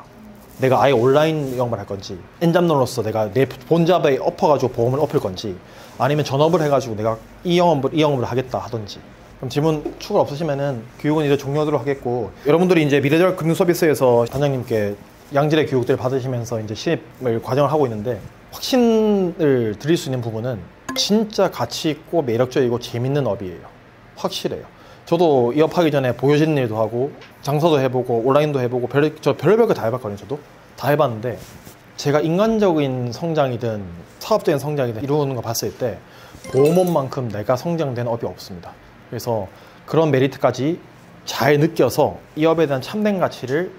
내가 아예 온라인 영업을 할 건지 엔잡러로서 내가 내 본잡에 엎어가지고 보험을 엎을 건지 아니면 전업을 해가지고 내가 이 영업을 하겠다 하든지. 그럼 질문 추가 없으시면은 교육은 이제 종료하도록 하겠고, 여러분들이 이제 미래지락 금융 서비스에서 단장님께 양질의 교육들을 받으시면서 이제 신입을 과정을 하고 있는데 확신을 드릴 수 있는 부분은 진짜 가치 있고 매력적이고 재밌는 업이에요. 확실해요. 저도 이 업 하기 전에 보여지는 일도 하고 장사도 해보고 온라인도 해보고 저 별별 거 다 해봤거든요. 저도 다 해봤는데 제가 인간적인 성장이든 사업적인 성장이든 이루는 거 봤을 때 보험업만큼 내가 성장된 업이 없습니다. 그래서 그런 메리트까지 잘 느껴서 이 업에 대한 참된 가치를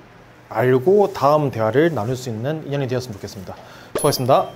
알고 다음 대화를 나눌 수 있는 인연이 되었으면 좋겠습니다. 수고하셨습니다.